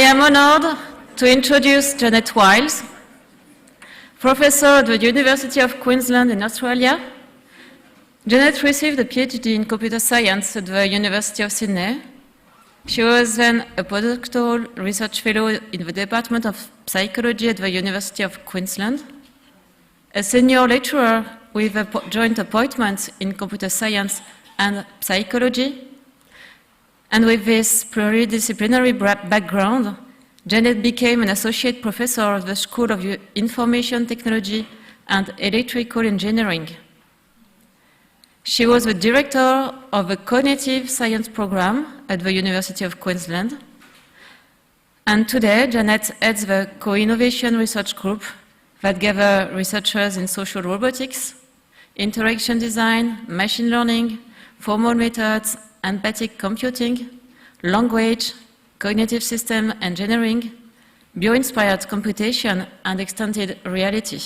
am honored to introduce Janet Wiles, professor at the University of Queensland in Australia. Janet received a PhD in computer science at the University of Sydney. She was then a postdoctoral research fellow in the Department of Psychology at the University of Queensland, a senior lecturer with a joint appointment in computer science and psychology. And with this pluridisciplinary background, Janet became an associate professor of the School of Information Technology and Electrical Engineering. She was the director of the Cognitive Science program at the University of Queensland. And today, Janet heads the Co-Innovation Research Group that gathers researchers in social robotics, interaction design, machine learning, formal methods, empathic computing, language, cognitive system engineering, bio-inspired computation, and extended reality.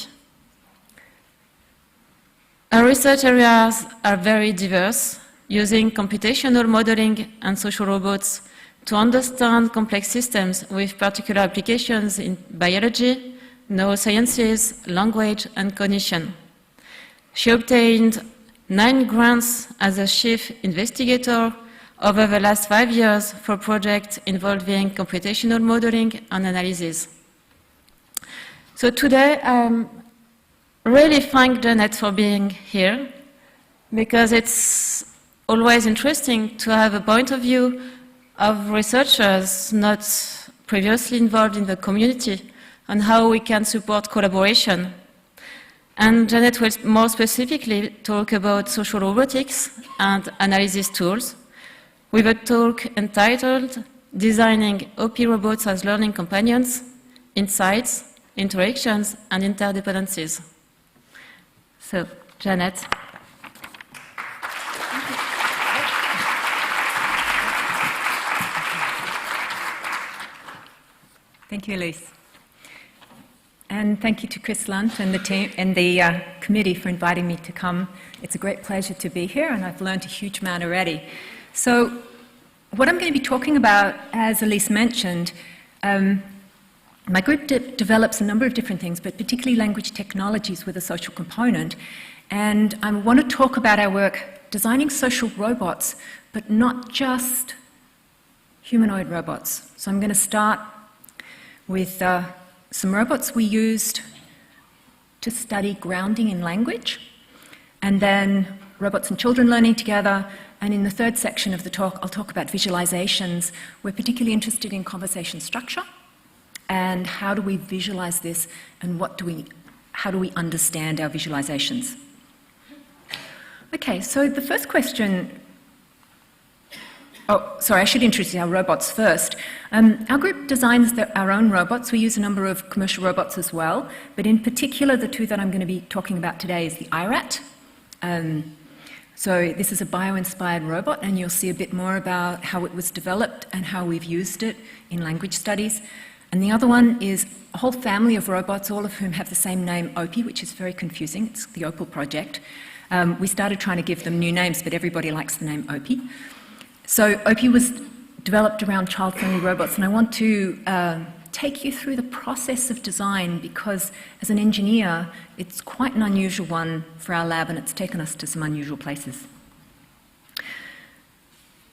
Our research areas are very diverse, using computational modeling and social robots to understand complex systems with particular applications in biology, neurosciences, language, and cognition. She obtained 9 grants as a chief investigator over the last 5 years for projects involving computational modeling and analysis. So today, really thank Janet for being here, because it's always interesting to have a point of view of researchers not previously involved in the community on how we can support collaboration. And Janet will more specifically talk about social robotics and analysis tools with a talk entitled Designing OP Robots as Learning Companions, Insights, Interactions, and Interdependencies. So, Janet. Thank you, Elise. And thank you to Chris Lunt and the team and the committee for inviting me to come. It's a great pleasure to be here, and I've learned a huge amount already. So, what I'm going to be talking about, as Elise mentioned, my group develops a number of different things, but particularly language technologies with a social component. And I want to talk about our work designing social robots, but not just humanoid robots. So I'm going to start with some robots we used to study grounding in language, and then robots and children learning together. And in the third section of the talk, I'll talk about visualizations. We're particularly interested in conversation structure, and how do we visualize this, and how do we understand our visualizations? Okay, so the first question, I should introduce our robots first. Our group designs our own robots. We use a number of commercial robots as well, but in particular, the 2 that I'm going to be talking about today is the IRAT. So this is a bio-inspired robot, and you'll see a bit more about how it was developed and how we've used it in language studies. And the other one is a whole family of robots, all of whom have the same name, OPI, which is very confusing. It's the Opal Project. We started trying to give them new names, but everybody likes the name OPI. So OPI was developed around child-friendly robots, and I want to take you through the process of design, because as an engineer, it's quite an unusual one for our lab, and it's taken us to some unusual places.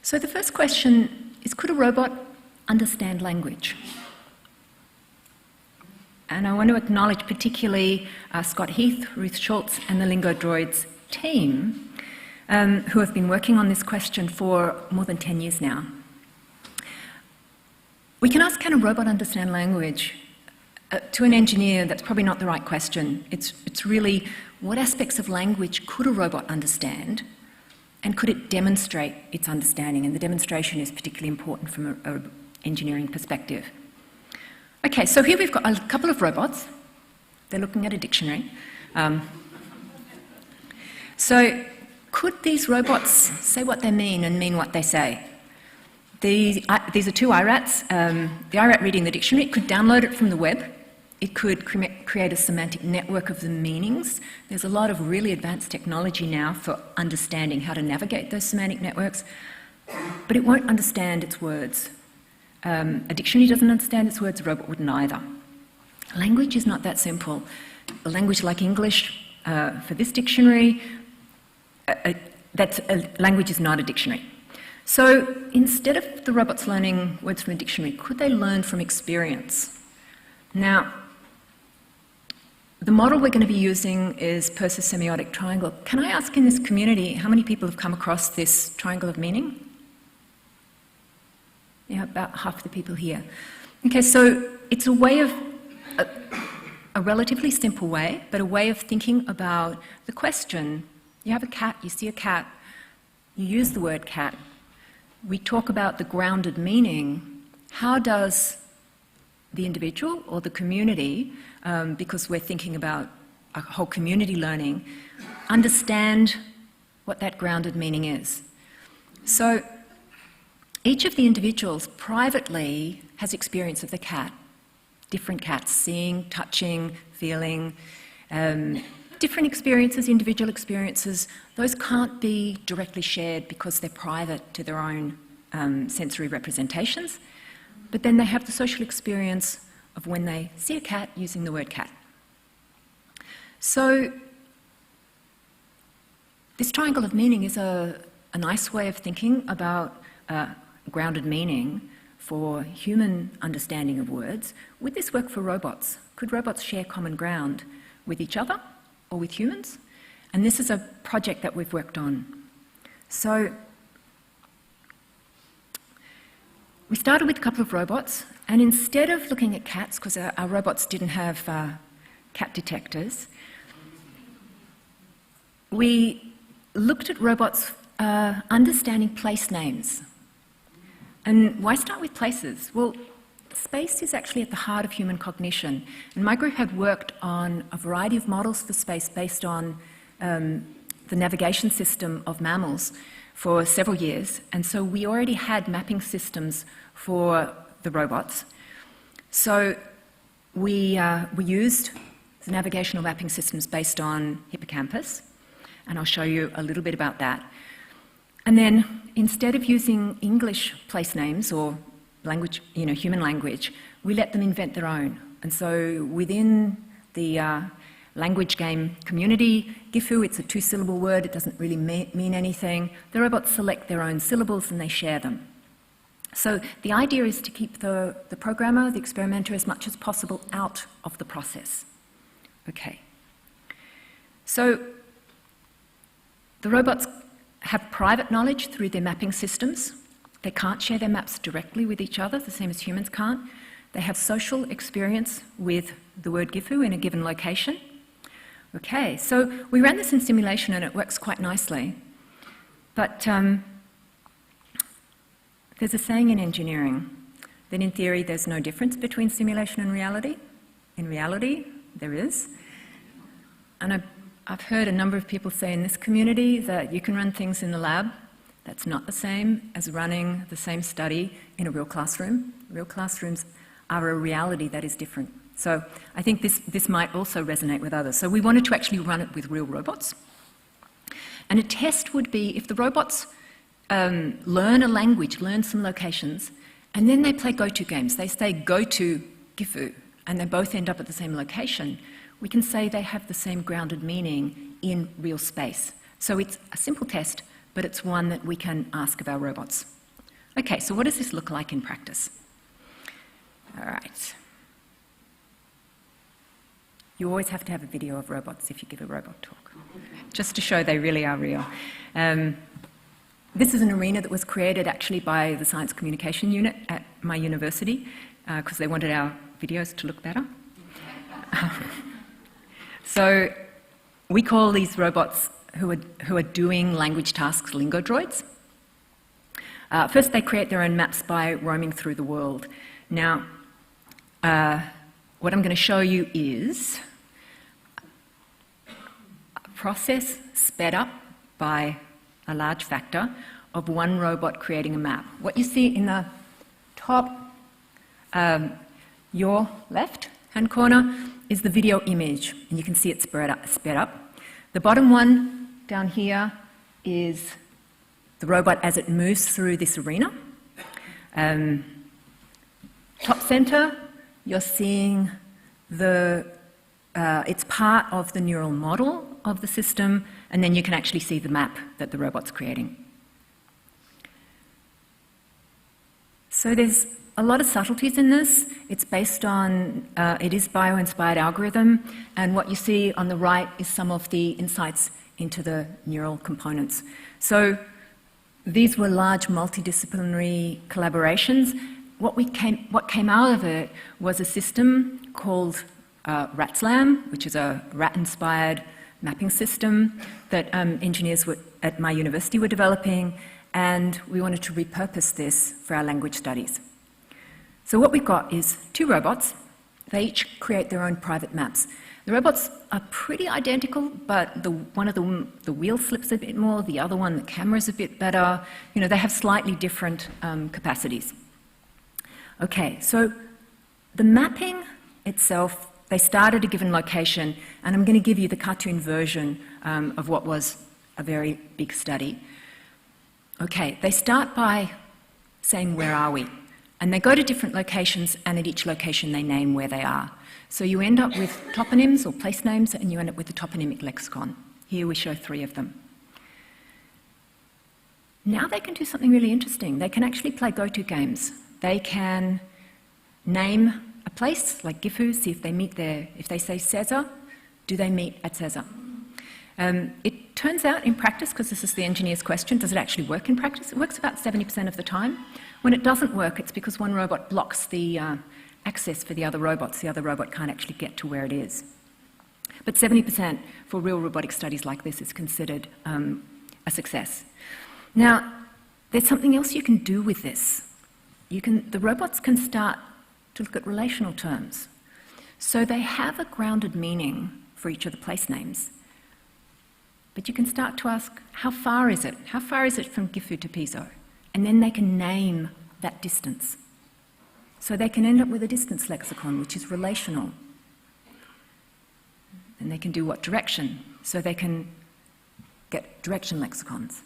So the first question is, could a robot understand language? And I want to acknowledge particularly Scott Heath, Ruth Schultz, and the Lingo Droids team, who have been working on this question for more than 10 years now. We can ask, can a robot understand language? To an engineer, that's probably not the right question. It's really, what aspects of language could a robot understand, and could it demonstrate its understanding? And the demonstration is particularly important from an engineering perspective. Okay, so here we've got a couple of robots. They're looking at a dictionary. So could these robots say what they mean and mean what they say? These are 2 IRATs. The IRAT reading the dictionary, it could download it from the web. It could create a semantic network of the meanings. There's a lot of really advanced technology now for understanding how to navigate those semantic networks, but it won't understand its words. A dictionary doesn't understand its words, a robot wouldn't either. Language is not that simple. A language like English, for this dictionary, language is not a dictionary. So instead of the robots learning words from a dictionary, could they learn from experience? Now, the model we're going to be using is Peirce's semiotic triangle. Can I ask in this community, how many people have come across this triangle of meaning? Yeah, about half the people here. Okay, so it's a way of, a relatively simple way, but a way of thinking about the question. You have a cat, you see a cat, you use the word cat. We talk about the grounded meaning. How does the individual or the community, because we're thinking about a whole community learning, understand what that grounded meaning is? So each of the individuals privately has experience of the cat. Different cats, seeing, touching, feeling, different experiences, individual experiences. Those can't be directly shared because they're private to their own sensory representations. But then they have the social experience of when they see a cat using the word cat. So this triangle of meaning is a nice way of thinking about grounded meaning for human understanding of words. Would this work for robots? Could robots share common ground with each other or with humans? And this is a project that we've worked on. So we started with a couple of robots, and instead of looking at cats, because our robots didn't have cat detectors, we looked at robots understanding place names. And why start with places? Well, space is actually at the heart of human cognition. And my group had worked on a variety of models for space based on the navigation system of mammals for several years. And so we already had mapping systems for the robots. So we used the navigational mapping systems based on hippocampus. And I'll show you a little bit about that. And then instead of using English place names or language, human language, we let them invent their own. And so within the language game community, Gifu, it's a two-syllable word, it doesn't really mean anything. The robots select their own syllables and they share them. So the idea is to keep the programmer, the experimenter, as much as possible out of the process. Okay. So the robots have private knowledge through their mapping systems. They can't share their maps directly with each other, the same as humans can't. They have social experience with the word Gifu in a given location. Okay, so we ran this in simulation and it works quite nicely. But there's a saying in engineering that in theory there's no difference between simulation and reality. In reality, there is. And I've heard a number of people say in this community that you can run things in the lab. That's not the same as running the same study in a real classroom. Real classrooms are a reality that is different. So I think this might also resonate with others. So we wanted to actually run it with real robots. And a test would be if the robots learn a language, learn some locations, and then they play go-to games. They say go to Gifu, and they both end up at the same location. We can say they have the same grounded meaning in real space. So it's a simple test, but it's one that we can ask of our robots. Okay, so what does this look like in practice? All right. You always have to have a video of robots if you give a robot talk, just to show they really are real. This is an arena that was created actually by the Science Communication Unit at my university because they wanted our videos to look better. So we call these robots who are doing language tasks lingo droids. First, they create their own maps by roaming through the world. Now, what I'm going to show you is a process sped up by a large factor of one robot creating a map. What you see in the top, your left-hand corner, is the video image, and you can see it sped up. The bottom one down here is the robot as it moves through this arena. top center, you're seeing it's part of the neural model of the system, and then you can actually see the map that the robot's creating. So there's a lot of subtleties in this. It's based on, it is bio-inspired algorithm, and what you see on the right is some of the insights into the neural components. So these were large multidisciplinary collaborations. What came out of it was a system called RATSLAM, which is a rat-inspired mapping system that engineers at my university were developing, and we wanted to repurpose this for our language studies. So what we've got is two robots. They each create their own private maps. The robots are pretty identical, but one of the wheel slips a bit more, the other one, the camera's a bit better. You know, they have slightly different capacities. Okay, so the mapping itself, they start at a given location, and I'm going to give you the cartoon version of what was a very big study. Okay, they start by saying, where are we? And they go to different locations, and at each location they name where they are. So you end up with toponyms or place names, and you end up with a toponymic lexicon. Here we show 3 of them. Now they can do something really interesting. They can actually play go-to games. They can name a place, like Gifu, see if they meet there. If they say Caesar, do they meet at Caesar? It turns out in practice, because this is the engineer's question, does it actually work in practice? It works about 70% of the time. When it doesn't work, it's because one robot blocks the access for the other robots. The other robot can't actually get to where it is. But 70% for real robotic studies like this is considered a success. Now, there's something else you can do with this. The robots can start to look at relational terms. So they have a grounded meaning for each of the place names. But you can start to ask, how far is it? How far is it from Gifu to Piso? And then they can name that distance. So they can end up with a distance lexicon, which is relational. And they can do what direction? So they can get direction lexicons.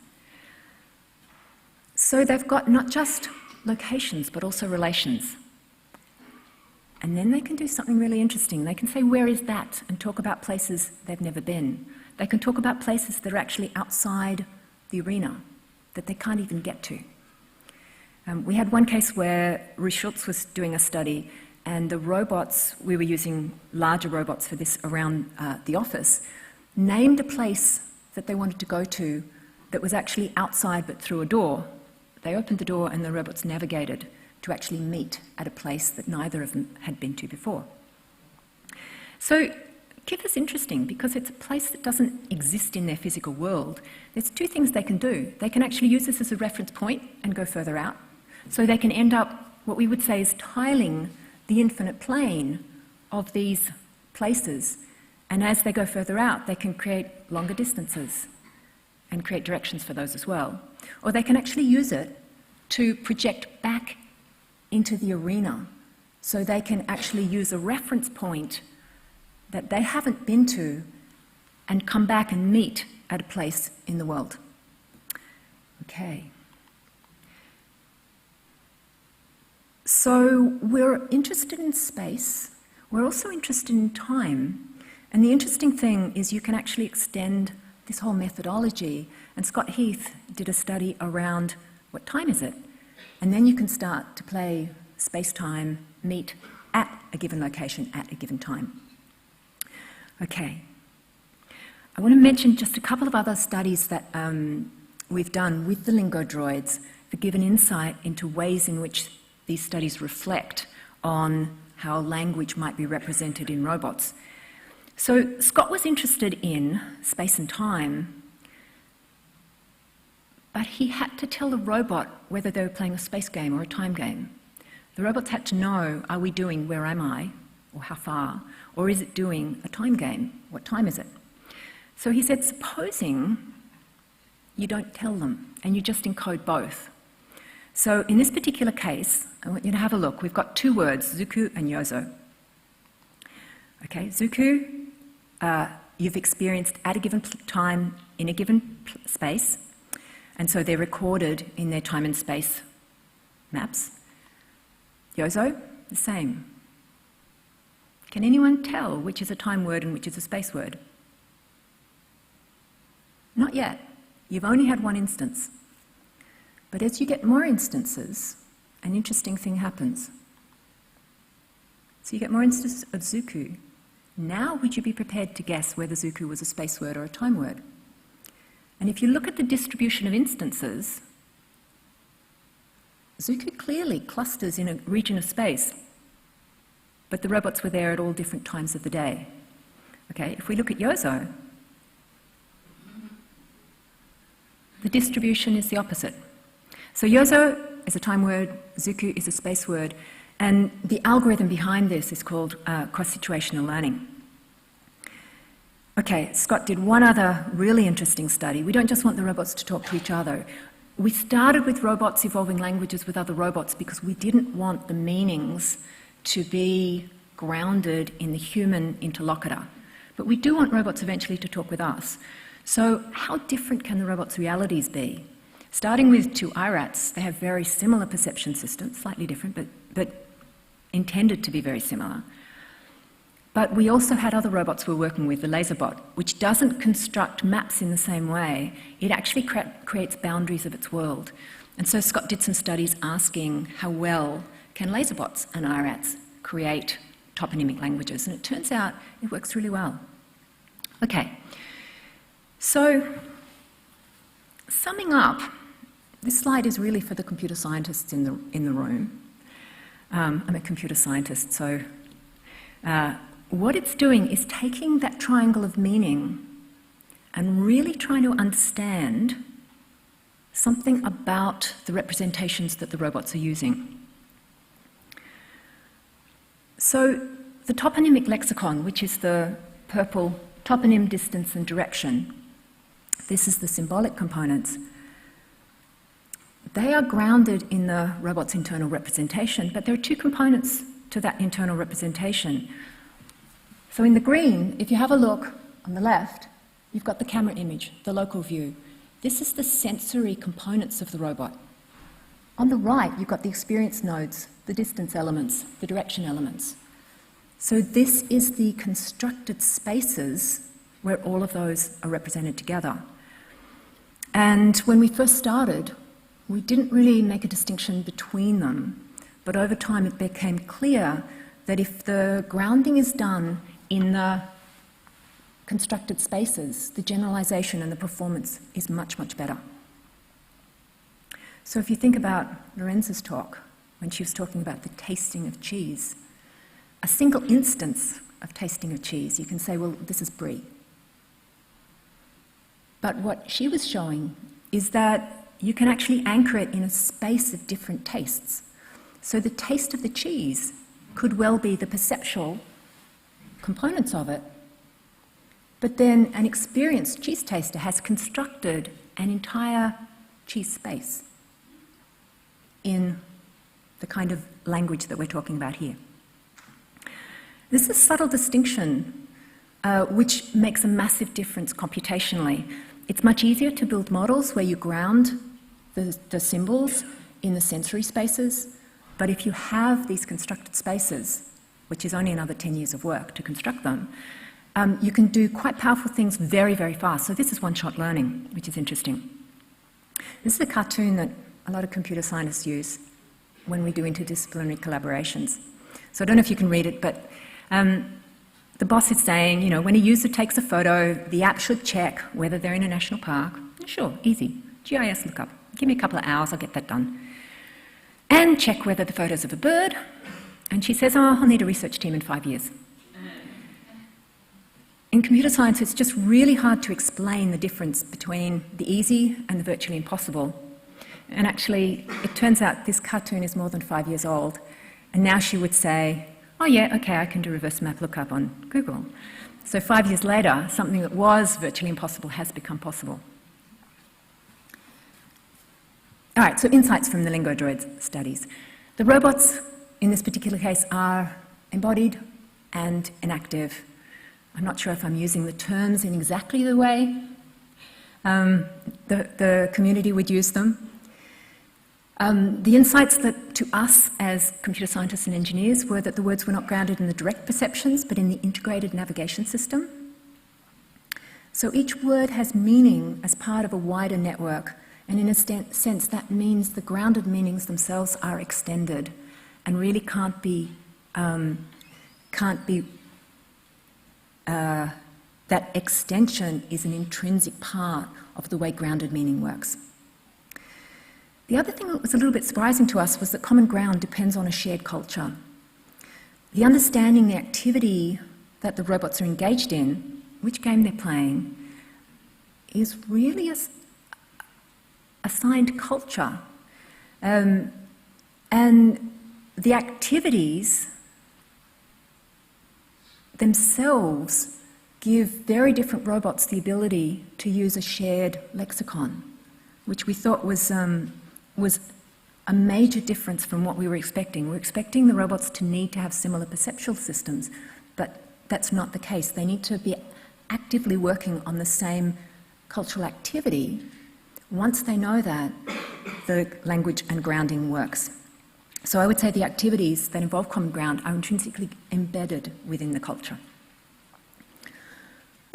So they've got not just locations, but also relations. And then they can do something really interesting. They can say, where is that? And talk about places they've never been. They can talk about places that are actually outside the arena, that they can't even get to. We had one case where Schultz was doing a study, and the robots, we were using larger robots for this around the office, named a place that they wanted to go to that was actually outside but through a door. They opened the door and the robots navigated to actually meet at a place that neither of them had been to before. So Kith is interesting because it's a place that doesn't exist in their physical world. There's 2 things they can do. They can actually use this as a reference point and go further out. So they can end up, what we would say is tiling the infinite plane of these places. And as they go further out, they can create longer distances and create directions for those as well. Or they can actually use it to project back into the arena. So they can actually use a reference point that they haven't been to and come back and meet at a place in the world. Okay. So we're interested in space. We're also interested in time. And the interesting thing is you can actually extend this whole methodology. And Scott Heath did a study around what time is it? And then you can start to play space-time, meet at a given location at a given time. Okay. I want to mention just a couple of other studies that we've done with the Lingo droids that give an insight into ways in which these studies reflect on how language might be represented in robots. So Scott was interested in space and time, but he had to tell the robot whether they were playing a space game or a time game. The robots had to know, are we doing where am I, or how far, or is it doing a time game? What time is it? So he said, supposing you don't tell them and you just encode both. So in this particular case, I want you to have a look. We've got 2 words, Zuku and Yozo. Okay, Zuku, you've experienced at a given time in a given space, and so they're recorded in their time and space maps. Yozo, the same. Can anyone tell which is a time word and which is a space word? Not yet. You've only had one instance. But as you get more instances, an interesting thing happens. So you get more instances of Zuku. Now would you be prepared to guess whether Zuku was a space word or a time word? And if you look at the distribution of instances, Zuku clearly clusters in a region of space, but the robots were there at all different times of the day. Okay, if we look at Yozo, the distribution is the opposite. So Yozo is a time word, Zuku is a space word, and the algorithm behind this is called cross-situational learning. Okay, Scott did one other really interesting study. We don't just want the robots to talk to each other. We started with robots evolving languages with other robots because we didn't want the meanings to be grounded in the human interlocutor. But we do want robots eventually to talk with us. So how different can the robots' realities be? Starting with two IRATs, they have very similar perception systems, slightly different, but intended to be very similar. But we also had other robots we were working with, the LaserBot, which doesn't construct maps in the same way. It actually creates boundaries of its world. And so Scott did some studies asking how well can LaserBots and IRATs create toponymic languages, and it turns out it works really well. Okay, so summing up, this slide is really for the computer scientists in the room. I'm a computer scientist, so what it's doing is taking that triangle of meaning and really trying to understand something about the representations that the robots are using. So the toponymic lexicon, which is the purple toponym, distance, and direction, this is the symbolic components. They are grounded in the robot's internal representation, but there are two components to that internal representation. So in the green, if you have a look on the left, you've got the camera image, the local view. This is the sensory components of the robot. On the right, you've got the experience nodes, the distance elements, the direction elements. So this is the constructed spaces where all of those are represented together. And when we first started, we didn't really make a distinction between them, but over time it became clear that if the grounding is done in the constructed spaces, the generalization and the performance is much, much better. So if you think about Lorenza's talk, when she was talking about the tasting of cheese, a single instance of tasting of cheese, you can say, well, this is brie. But what she was showing is that you can actually anchor it in a space of different tastes. So the taste of the cheese could well be the perceptual components of it, but then an experienced cheese taster has constructed an entire cheese space in the kind of language that we're talking about here. This is a subtle distinction which makes a massive difference computationally. It's much easier to build models where you ground the symbols in the sensory spaces, but if you have these constructed spaces, which is only another 10 years of work to construct them, you can do quite powerful things very, very fast. So this is one-shot learning, which is interesting. This is a cartoon that a lot of computer scientists use when we do interdisciplinary collaborations. So I don't know if you can read it, but the boss is saying, you know, when a user takes a photo, the app should check whether they're in a national park. Sure, easy. GIS lookup. Give me a couple of hours, I'll get that done. And check whether the photo's of a bird. And she says, oh, I'll need a research team in 5 years. In computer science, it's just really hard to explain the difference between the easy and the virtually impossible. And actually, it turns out this cartoon is more than 5 years old. And now she would say, oh yeah, okay, I can do reverse map lookup on Google. So 5 years later, something that was virtually impossible has become possible. All right, so insights from the LingoDroid studies. The robots, in this particular case, are embodied and inactive. I'm not sure if I'm using the terms in exactly the way the community would use them. The insights that to us as computer scientists and engineers were that the words were not grounded in the direct perceptions, but in the integrated navigation system. So each word has meaning as part of a wider network, and in a sense that means the grounded meanings themselves are extended and really can't be that extension is an intrinsic part of the way grounded meaning works. The other thing that was a little bit surprising to us was that common ground depends on a shared culture. The understanding the activity that the robots are engaged in, which game they're playing, is really a assigned culture. And the activities themselves give very different robots the ability to use a shared lexicon, which we thought was a major difference from what we were expecting. We're expecting the robots to need to have similar perceptual systems, but that's not the case. They need to be actively working on the same cultural activity. Once they know that, the language and grounding works. So I would say the activities that involve common ground are intrinsically embedded within the culture.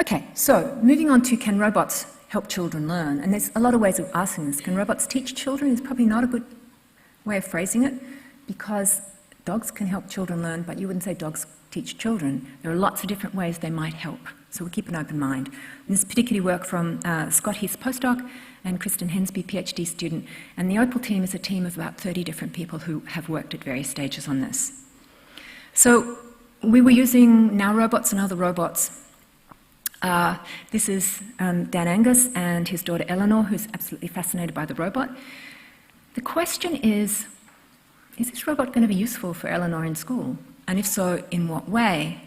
Okay, so moving on to can robots help children learn? And there's a lot of ways of asking this. Can robots teach children? Is probably not a good way of phrasing it, because dogs can help children learn, but you wouldn't say dogs teach children. There are lots of different ways they might help, so we'll keep an open mind. And this particular work from Scott Heath's postdoc and Kristen Hensby, PhD student, and the Opal team is a team of about 30 different people who have worked at various stages on this. So we were using Now robots and other robots. This is Dan Angus and his daughter Eleanor, who's absolutely fascinated by the robot. The question is this robot going to be useful for Eleanor in school? And if so, in what way?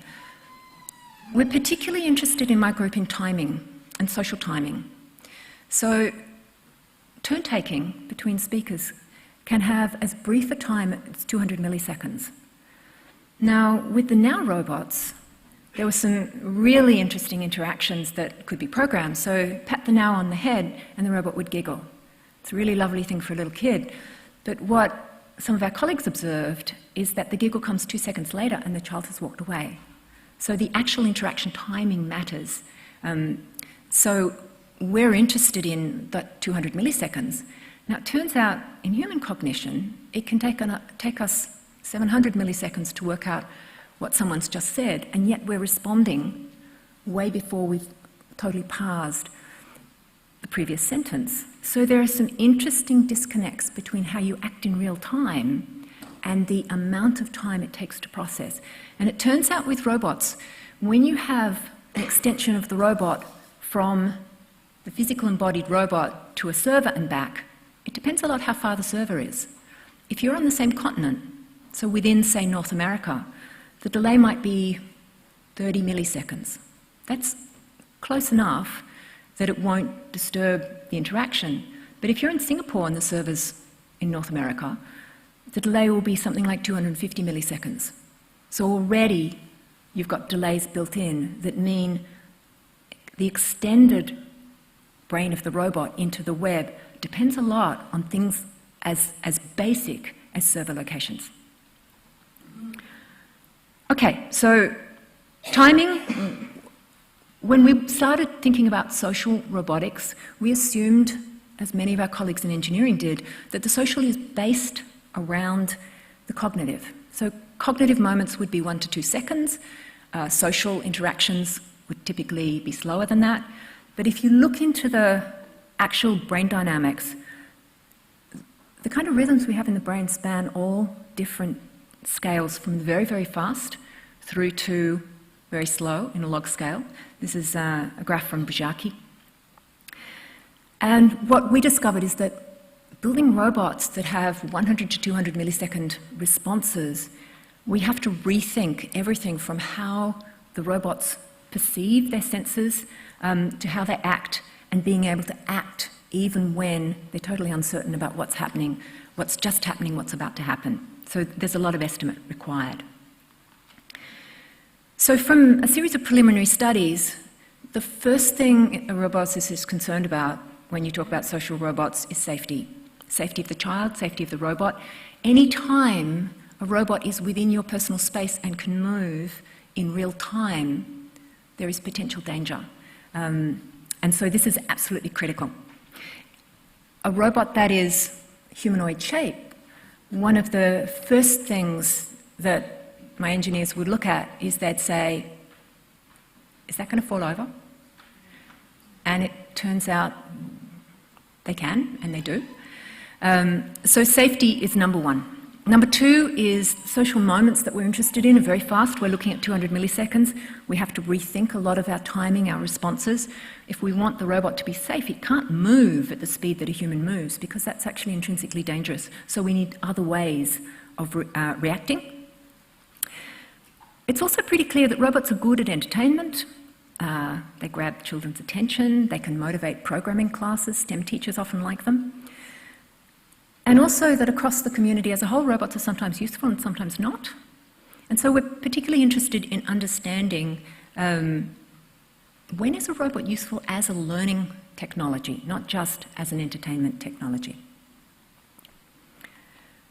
We're particularly interested in microgrouping timing and social timing. So turn-taking between speakers can have as brief a time as 200 milliseconds. Now, with the Now robots, there were some really interesting interactions that could be programmed. So pat the Now on the head and the robot would giggle. It's a really lovely thing for a little kid. But what some of our colleagues observed is that the giggle comes 2 seconds later and the child has walked away. So the actual interaction timing matters. So we're interested in that 200 milliseconds. Now it turns out in human cognition, it can take us 700 milliseconds to work out what someone's just said, and yet we're responding way before we've totally parsed the previous sentence. So there are some interesting disconnects between how you act in real time and the amount of time it takes to process. And it turns out with robots, when you have an extension of the robot from the physical embodied robot to a server and back, it depends a lot how far the server is. If you're on the same continent, so within, say, North America, the delay might be 30 milliseconds. That's close enough that it won't disturb the interaction. But if you're in Singapore and the server's in North America, the delay will be something like 250 milliseconds. So already you've got delays built in that mean the extended brain of the robot into the web depends a lot on things as basic as server locations. Okay, so timing. When we started thinking about social robotics, we assumed, as many of our colleagues in engineering did, that the social is based around the cognitive. So cognitive moments would be 1 to 2 seconds. Social interactions would typically be slower than that. But if you look into the actual brain dynamics, the kind of rhythms we have in the brain span all different scales, from very, very fast through to very slow in a log scale. This is a graph from Bujaki. And what we discovered is that building robots that have 100 to 200 millisecond responses, we have to rethink everything from how the robots perceive their senses to how they act, and being able to act even when they're totally uncertain about what's happening, what's just happening, what's about to happen. So there's a lot of estimate required. So from a series of preliminary studies, the first thing a roboticist is concerned about when you talk about social robots is safety. safety of the child, safety of the robot. Any time a robot is within your personal space and can move in real time, there is potential danger. And so this is absolutely critical. A robot that is humanoid shape, one of the first things that my engineers would look at is they'd say, is that going to fall over? And it turns out they can, and they do. So safety is number one. Number two is social moments that we're interested in are very fast. We're looking at 200 milliseconds. We have to rethink a lot of our timing, our responses. If we want the robot to be safe, it can't move at the speed that a human moves because that's actually intrinsically dangerous. So we need other ways of reacting. It's also pretty clear that robots are good at entertainment. They grab children's attention. They can motivate programming classes. STEM teachers often like them. And also that across the community as a whole, robots are sometimes useful and sometimes not. And so we're particularly interested in understanding when is a robot useful as a learning technology, not just as an entertainment technology.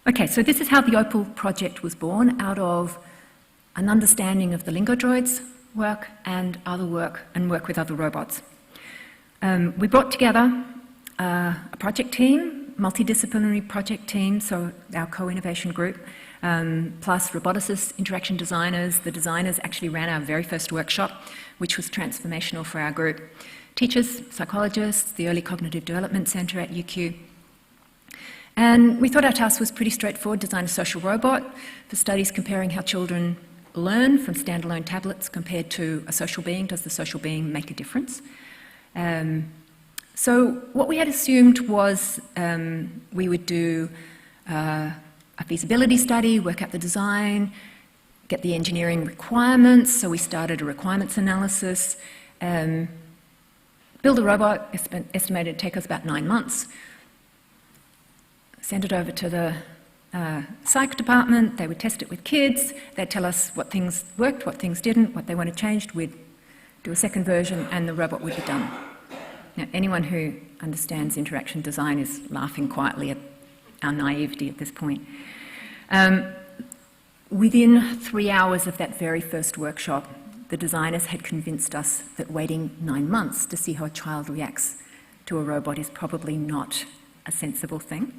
Okay, so this is how the Opal project was born, out of an understanding of the Lingo droids' work and work with other robots. We brought together a project team, multidisciplinary project team, so our co-innovation group, plus roboticists, interaction designers. The designers actually ran our very first workshop, which was transformational for our group. Teachers, psychologists, the Early Cognitive Development Centre at UQ. And we thought our task was pretty straightforward: design a social robot for studies comparing how children learn from standalone tablets compared to a social being. Does the social being make a difference? So what we had assumed was we would do a feasibility study, work out the design, get the engineering requirements. So we started a requirements analysis, build a robot, estimated to take us about 9 months, send it over to the psych department. They would test it with kids. They'd tell us what things worked, what things didn't, what they wanted changed. We'd do a second version and the robot would be done. Now, anyone who understands interaction design is laughing quietly at our naivety at this point. Within 3 hours of that very first workshop, the designers had convinced us that waiting 9 months to see how a child reacts to a robot is probably not a sensible thing.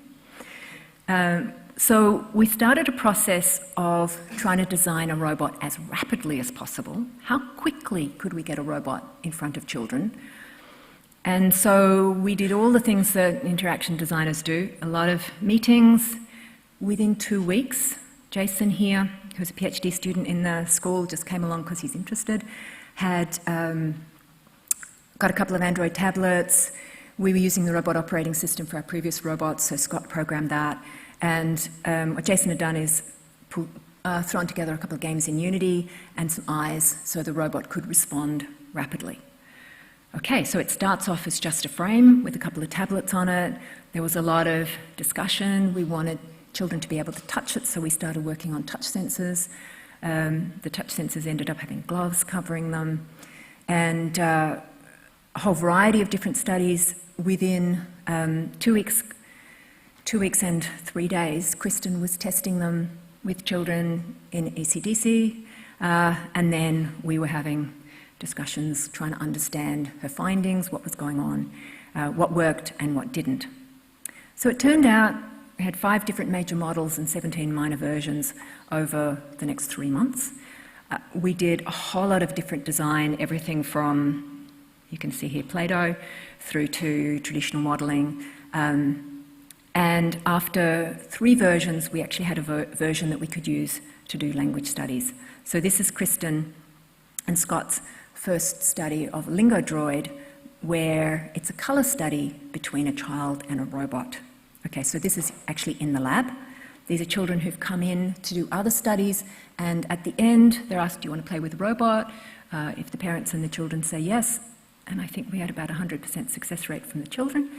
So we started a process of trying to design a robot as rapidly as possible. How quickly could we get a robot in front of children? And so we did all the things that interaction designers do, a lot of meetings. Within 2 weeks, Jason here, who's a PhD student in the school, just came along because he's interested, had got a couple of Android tablets. We were using the robot operating system for our previous robots, so Scott programmed that. And what Jason had done is thrown together a couple of games in Unity and some eyes so the robot could respond rapidly. Okay, so it starts off as just a frame with a couple of tablets on it. There was a lot of discussion. We wanted children to be able to touch it, so we started working on touch sensors. The touch sensors ended up having gloves covering them. And a whole variety of different studies. Within 2 weeks and 3 days, Kristen was testing them with children in ECDC, and then we were having discussions trying to understand her findings, what was going on, what worked and what didn't. So it turned out we had 5 different major models and 17 minor versions over the next 3 months. We did a whole lot of different design, everything from, you can see here, Play-Doh, through to traditional modelling. And after 3 versions, we actually had a version that we could use to do language studies. So this is Kristen and Scott's first study of a Lingo droid, where it's a colour study between a child and a robot. Okay, so this is actually in the lab. These are children who've come in to do other studies, and at the end, they're asked, do you want to play with the robot? If the parents and the children say yes, and I think we had about 100% success rate from the children,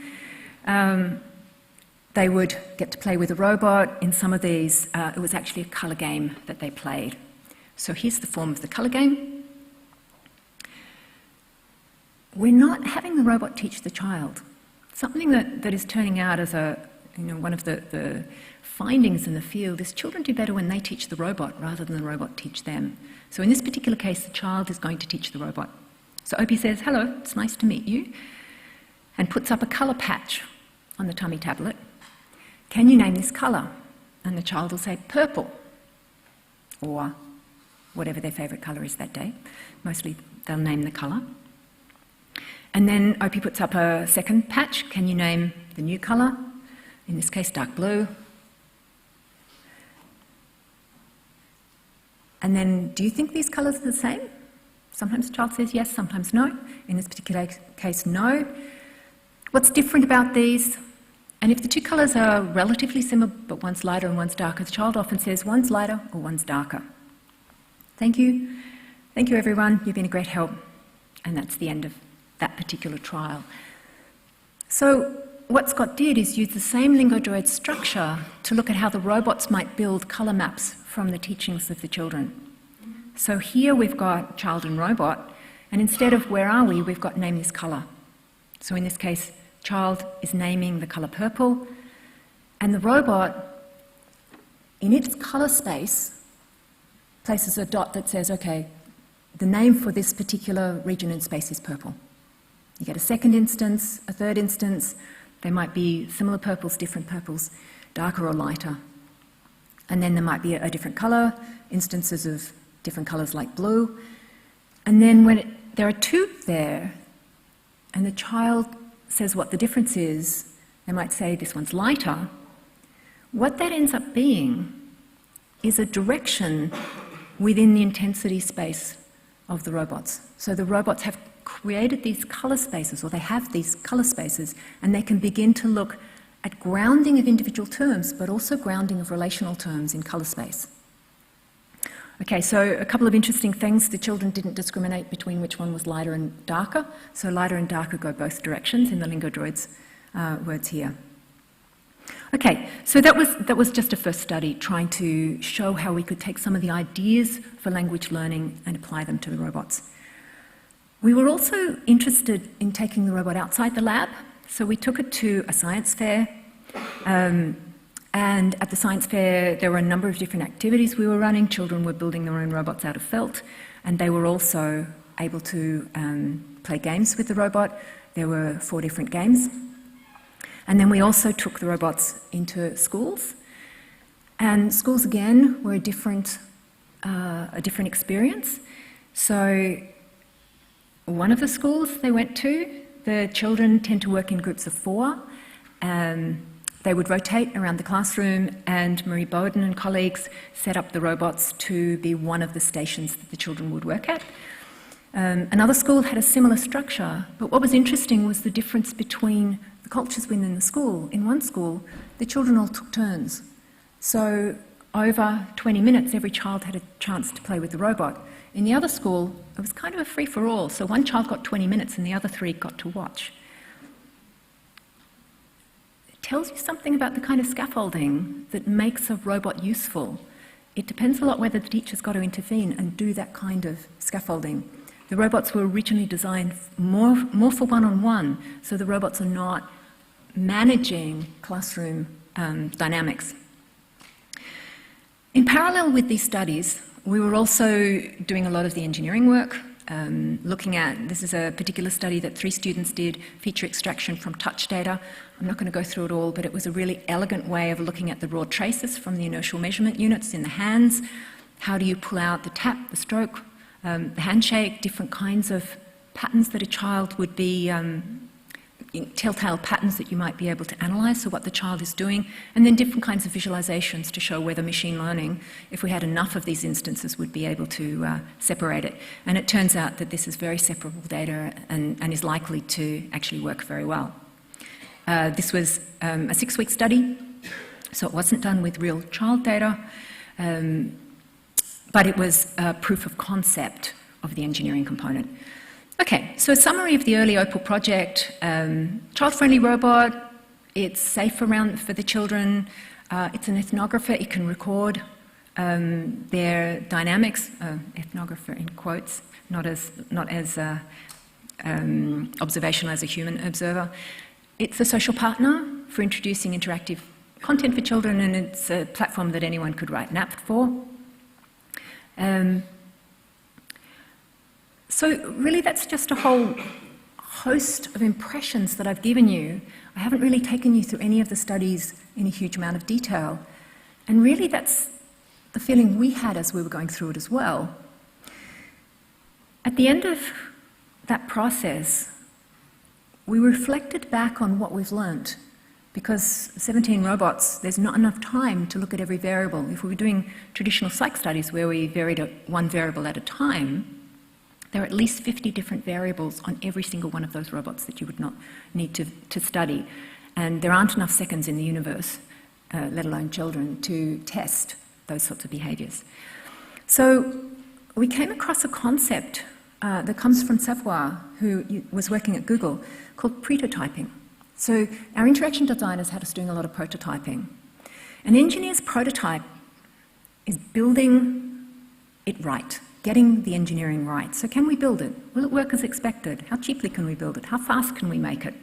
they would get to play with a robot. In some of these, it was actually a colour game that they played. So here's the form of the colour game. We're not having the robot teach the child. Something that is turning out as one of the findings in the field is children do better when they teach the robot rather than the robot teach them. So in this particular case, the child is going to teach the robot. So Opie says, "Hello, it's nice to meet you," and puts up a colour patch on the tummy tablet. "Can you name this colour?" And the child will say, "Purple," or whatever their favourite colour is that day. Mostly they'll name the colour. And then Opie puts up a second patch. "Can you name the new colour?" In this case, dark blue. And then, "Do you think these colours are the same?" Sometimes the child says yes, sometimes no. In this particular case, no. "What's different about these?" And if the two colours are relatively similar, but one's lighter and one's darker, the child often says one's lighter or one's darker. "Thank you. Thank you, everyone. You've been a great help." And that's the end of that particular trial. So what Scott did is use the same lingodroid structure to look at how the robots might build colour maps from the teachings of the children. So here we've got child and robot, and instead of "where are we," we've got "name this colour." So in this case, child is naming the colour purple, and the robot, in its colour space, places a dot that says, "Okay, the name for this particular region in space is purple." You get a second instance, a third instance. They might be similar purples, different purples, darker or lighter. And then there might be a different colour, instances of different colours like blue. And then when there are two there, and the child says what the difference is, they might say this one's lighter. What that ends up being is a direction within the intensity space of the robots. So the robots have created these colour spaces, or they have these colour spaces, and they can begin to look at grounding of individual terms, but also grounding of relational terms in colour space. Okay, so a couple of interesting things. The children didn't discriminate between which one was lighter and darker, so lighter and darker go both directions in the lingodroid's words here. Okay, so that was just a first study, trying to show how we could take some of the ideas for language learning and apply them to the robots. We were also interested in taking the robot outside the lab, so we took it to a science fair, and at the science fair there were a number of different activities we were running. Children were building their own robots out of felt, and they were also able to play games with the robot. There were 4 different games. And then we also took the robots into schools, and schools again were a different experience. So one of the schools they went to, the children tend to work in groups of 4. They would rotate around the classroom, and Marie Bowden and colleagues set up the robots to be one of the stations that the children would work at. Another school had a similar structure, but what was interesting was the difference between the cultures within the school. In one school, the children all took turns. So over 20 minutes, every child had a chance to play with the robot. In the other school, it was kind of a free-for-all, so one child got 20 minutes and the other 3 got to watch. It tells you something about the kind of scaffolding that makes a robot useful. It depends a lot whether the teacher's got to intervene and do that kind of scaffolding. The robots were originally designed more for one-on-one, so the robots are not managing classroom dynamics. In parallel with these studies, we were also doing a lot of the engineering work, looking at, this is a particular study that 3 students did, feature extraction from touch data. I'm not going to go through it all, but it was a really elegant way of looking at the raw traces from the inertial measurement units in the hands. How do you pull out the tap, the stroke, the handshake, different kinds of patterns that a child would be, telltale patterns that you might be able to analyse, so what the child is doing, and then different kinds of visualisations to show whether machine learning, if we had enough of these instances, would be able to separate it. And it turns out that this is very separable data and is likely to actually work very well. This was a 6-week study, so it wasn't done with real child data, but it was a proof of concept of the engineering component. Okay, so a summary of the early Opal project. Child-friendly robot, it's safe around for the children, it's an ethnographer, it can record their dynamics, ethnographer in quotes, not as observational as a human observer. It's a social partner, for introducing interactive content for children, and it's a platform that anyone could write an app for. So really that's just a whole host of impressions that I've given you. I haven't really taken you through any of the studies in a huge amount of detail. And really that's the feeling we had as we were going through it as well. At the end of that process, we reflected back on what we've learnt. Because 17 robots, there's not enough time to look at every variable. If we were doing traditional psych studies where we varied one variable at a time, there are at least 50 different variables on every single one of those robots that you would not need to study. And there aren't enough seconds in the universe, let alone children, to test those sorts of behaviours. So we came across a concept that comes from Savoir, who was working at Google, called prototyping. So our interaction designers had us doing a lot of prototyping. An engineer's prototype is building it right, getting the engineering right. So can we build it? Will it work as expected? How cheaply can we build it? How fast can we make it?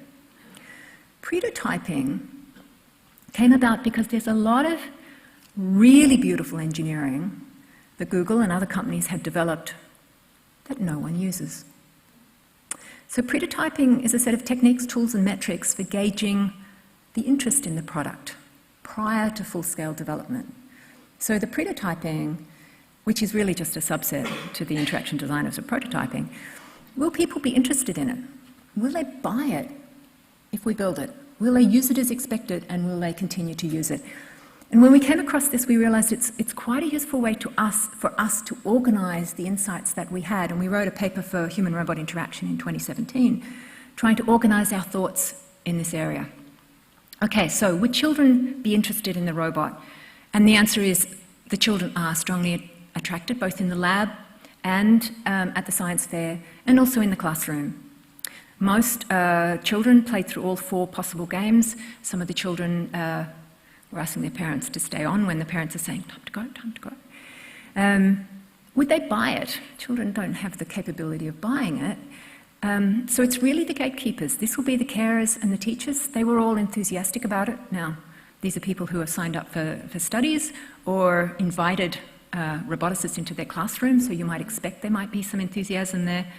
Prototyping came about because there's a lot of really beautiful engineering that Google and other companies had developed that no one uses. So prototyping is a set of techniques, tools and metrics for gauging the interest in the product prior to full-scale development. So the prototyping, which is really just a subset to the interaction designers of prototyping, will people be interested in it? Will they buy it if we build it? Will they use it as expected, and will they continue to use it? And when we came across this, we realised it's quite a useful way for us to organise the insights that we had. And we wrote a paper for human-robot interaction in 2017, trying to organise our thoughts in this area. Okay, so would children be interested in the robot? And the answer is the children are strongly attracted, both in the lab and at the science fair, and also in the classroom. Most children played through all 4 possible games. Some of the children we're asking their parents to stay on when the parents are saying, time to go, time to go. Would they buy it? Children don't have the capability of buying it. So it's really the gatekeepers. This will be the carers and the teachers. They were all enthusiastic about it. Now, these are people who have signed up for studies or invited roboticists into their classroom, so you might expect there might be some enthusiasm there.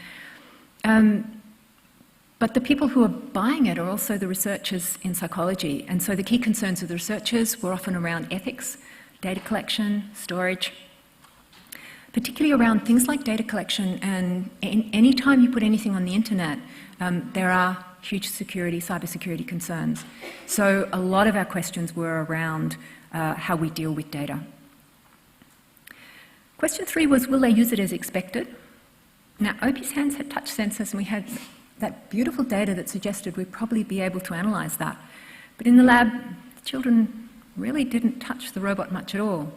But the people who are buying it are also the researchers in psychology. And so the key concerns of the researchers were often around ethics, data collection, storage, particularly around things like data collection. And any time you put anything on the internet, there are huge cybersecurity concerns. So a lot of our questions were around how we deal with data. Question 3 was, will they use it as expected? Now, Opie's hands had touch sensors, and we had that beautiful data that suggested we'd probably be able to analyse that. But in the lab, the children really didn't touch the robot much at all.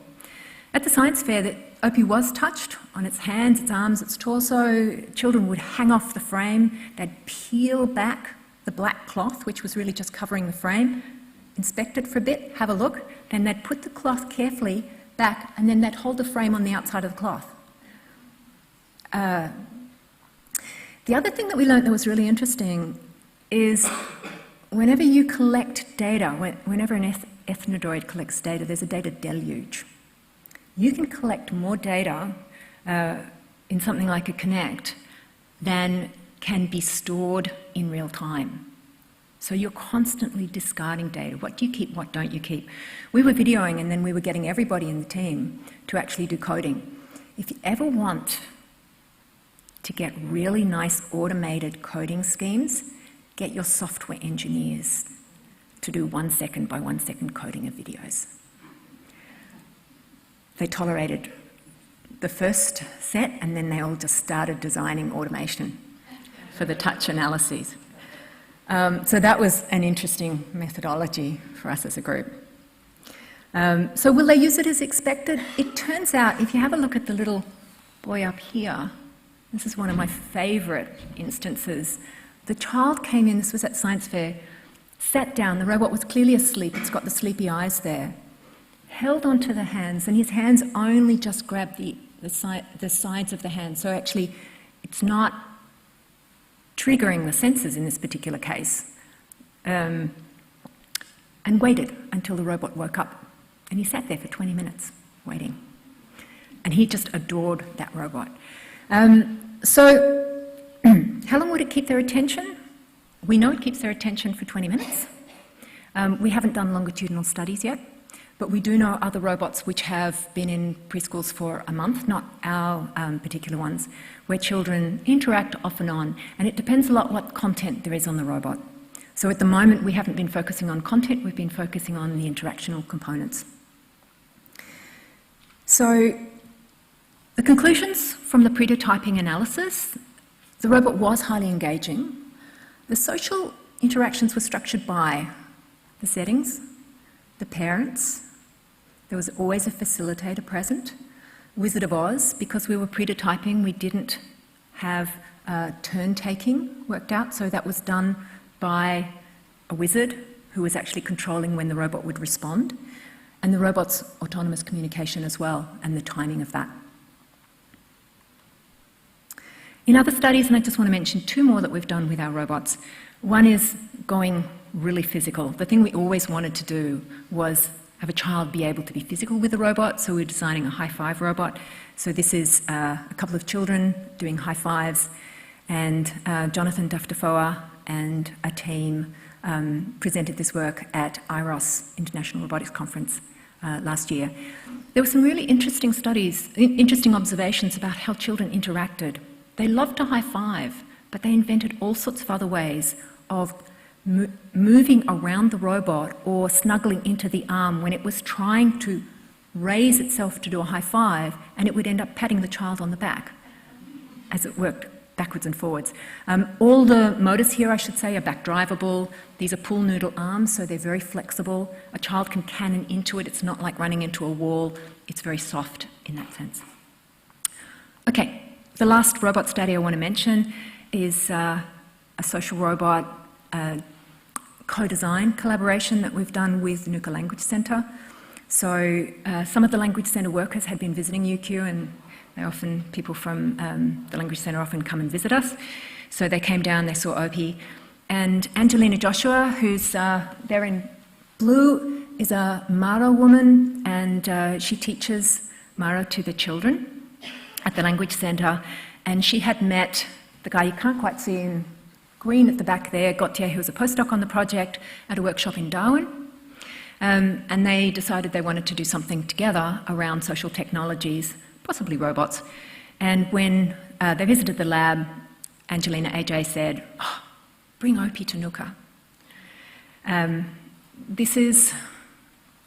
At the science fair, Opie was touched on its hands, its arms, its torso. Children would hang off the frame, they'd peel back the black cloth, which was really just covering the frame, inspect it for a bit, have a look, then they'd put the cloth carefully back, and then they'd hold the frame on the outside of the cloth. The other thing that we learned that was really interesting is whenever you collect data, whenever an ethnodroid collects data, there's a data deluge. You can collect more data in something like a Connect than can be stored in real time. So you're constantly discarding data. What do you keep, what don't you keep? We were videoing, and then we were getting everybody in the team to actually do coding. If you ever want to get really nice automated coding schemes, get your software engineers to do 1 second by 1 second coding of videos. They tolerated the first set, and then they all just started designing automation for the touch analyses. So that was an interesting methodology for us as a group. So will they use it as expected? It turns out, if you have a look at the little boy up here, this is one of my favourite instances. The child came in, this was at science fair, sat down, the robot was clearly asleep, it's got the sleepy eyes there, held onto the hands, and his hands only just grabbed the sides of the hand. So actually, it's not triggering the sensors in this particular case. and waited until the robot woke up. And he sat there for 20 minutes waiting. And he just adored that robot. So how long would it keep their attention? We know it keeps their attention for 20 minutes. We haven't done longitudinal studies yet, but we do know other robots which have been in preschools for a month, not our particular ones, where children interact off and on, and it depends a lot what content there is on the robot. So at the moment, we haven't been focusing on content, we've been focusing on the interactional components. So the conclusions from the prototyping analysis, the robot was highly engaging. The social interactions were structured by the settings, the parents, there was always a facilitator present, Wizard of Oz, because we were prototyping, we didn't have turn-taking worked out, so that was done by a wizard who was actually controlling when the robot would respond, and the robot's autonomous communication as well, and the timing of that. In other studies, and I just want to mention two more that we've done with our robots. One is going really physical. The thing we always wanted to do was have a child be able to be physical with the robot, so we're designing a high-five robot. So this is a couple of children doing high fives, and Jonathan Duftafoa and a team presented this work at IROS, International Robotics Conference, last year. There were some really interesting studies, interesting observations about how children interacted. They loved to high-five, but they invented all sorts of other ways of moving around the robot or snuggling into the arm when it was trying to raise itself to do a high-five, and it would end up patting the child on the back as it worked backwards and forwards. All the motors here, I should say, are back-drivable. These are pool noodle arms, so they're very flexible. A child can cannon into it. It's not like running into a wall. It's very soft in that sense. Okay. The last robot study I want to mention is a social robot co-design collaboration that we've done with Nuka Language Centre. So some of the Language Centre workers had been visiting UQ, and people from the Language Centre often come and visit us. So they came down, they saw Opie. And Angelina Joshua, who's there in blue, is a Maro woman, and she teaches Maro to the children at the Language Centre, and she had met the guy you can't quite see in green at the back there, Gautier, who was a postdoc on the project, at a workshop in Darwin. And they decided they wanted to do something together around social technologies, possibly robots. And when they visited the lab, Angelina AJ said, "Oh, bring Opie to Nuka." This is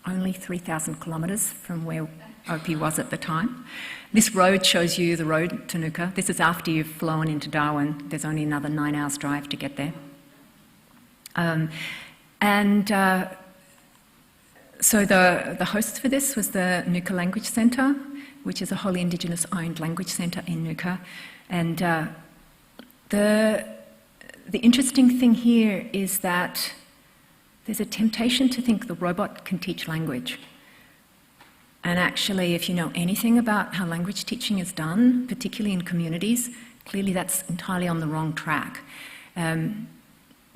only 3,000 kilometres from where Opie was at the time. This road shows you the road to Nuka. This is after you've flown into Darwin. There's only another 9 hours drive to get there. So the host for this was the Nuka Language Centre, which is a wholly Indigenous owned language centre in Nuka. And the interesting thing here is that there's a temptation to think the robot can teach language. And actually, if you know anything about how language teaching is done, particularly in communities, clearly that's entirely on the wrong track.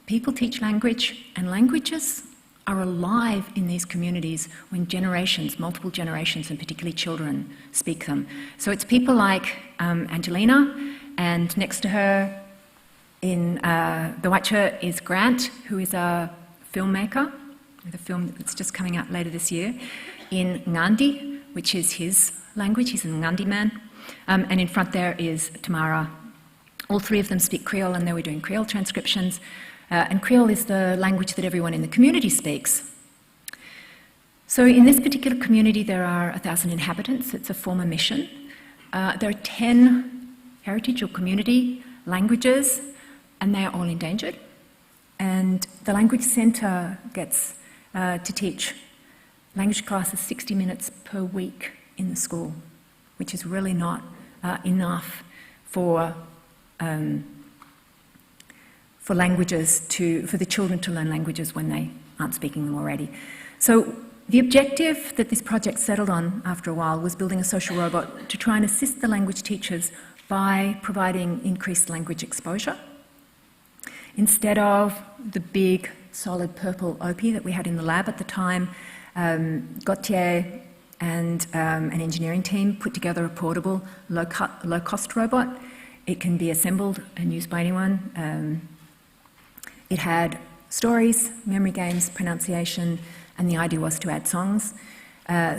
People teach language, and languages are alive in these communities when generations, multiple generations, and particularly children, speak them. So it's people like Angelina, and next to her in the white shirt is Grant, who is a filmmaker with a film that's just coming out later this year, in Ngandi, which is his language. He's a Ngandi man. And in front there is Tamara. All three of them speak Creole, and they were doing Creole transcriptions. And Creole is the language that everyone in the community speaks. So in this particular community, there are 1,000 inhabitants. It's a former mission. There are 10 heritage or community languages, and they are all endangered. And the Language Centre gets to teach language classes 60 minutes per week in the school, which is really not enough for the children to learn languages when they aren't speaking them already. So the objective that this project settled on after a while was building a social robot to try and assist the language teachers by providing increased language exposure instead of the big solid purple OP that we had in the lab at the time. Gautier and an engineering team put together a portable, low-cost robot. It can be assembled and used by anyone. It had stories, memory games, pronunciation, and the idea was to add songs.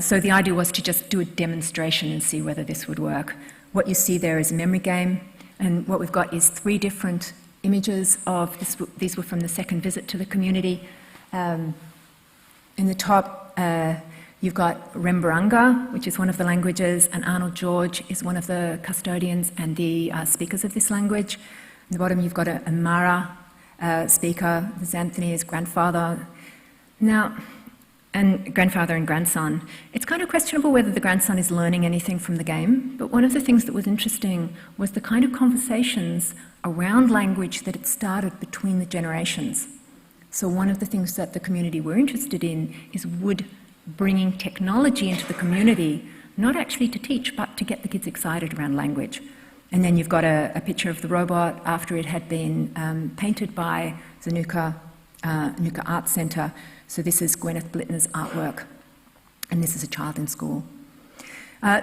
So the idea was to just do a demonstration and see whether this would work. What you see there is a memory game, and what we've got is 3 different images of this. These were from the second visit to the community. In the top, you've got Rembaranga, which is one of the languages, and Arnold George is one of the custodians and the speakers of this language. In the bottom, you've got a Mara speaker. There's Anthony's grandfather. Now, and grandfather and grandson. It's kind of questionable whether the grandson is learning anything from the game, but one of the things that was interesting was the kind of conversations around language that it started between the generations. So one of the things that the community were interested in is would bringing technology into the community, not actually to teach, but to get the kids excited around language. And then you've got a picture of the robot after it had been painted by the Nuka Art Centre. So this is Gwyneth Blittner's artwork, and this is a child in school.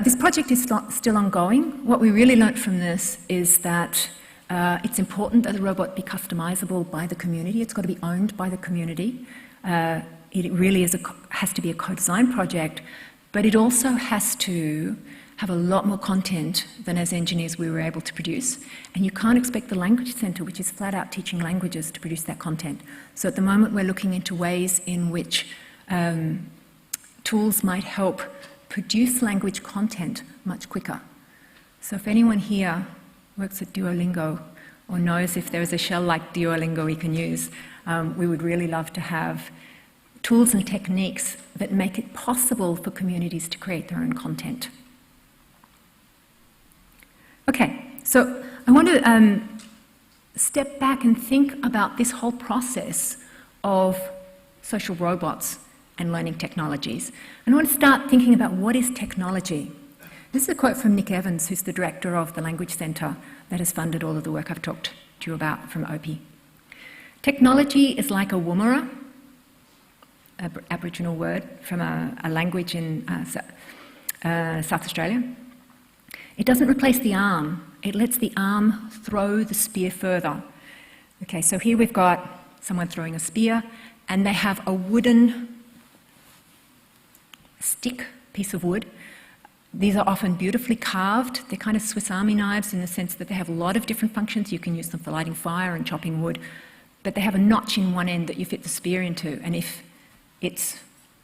This project is still ongoing. What we really learnt from this is that it's important that the robot be customisable by the community. It's got to be owned by the community. It really has to be a co-design project, but it also has to have a lot more content than as engineers we were able to produce. And you can't expect the Language Centre, which is flat out teaching languages, to produce that content. So at the moment we're looking into ways in which tools might help produce language content much quicker. So if anyone here works at Duolingo or knows if there is a shell like Duolingo we can use, we would really love to have tools and techniques that make it possible for communities to create their own content. Okay, so I want to step back and think about this whole process of social robots and learning technologies. And I want to start thinking about what is technology. This is a quote from Nick Evans, who's the director of the Language Centre that has funded all of the work I've talked to you about from OPI. Technology is like a woomera, an Aboriginal word from a language in South Australia. It doesn't replace the arm, it lets the arm throw the spear further. Okay, so here we've got someone throwing a spear, and they have a wooden stick, piece of wood. These are often beautifully carved. They're kind of Swiss Army knives in the sense that they have a lot of different functions. You can use them for lighting fire and chopping wood, but they have a notch in one end that you fit the spear into, and if it's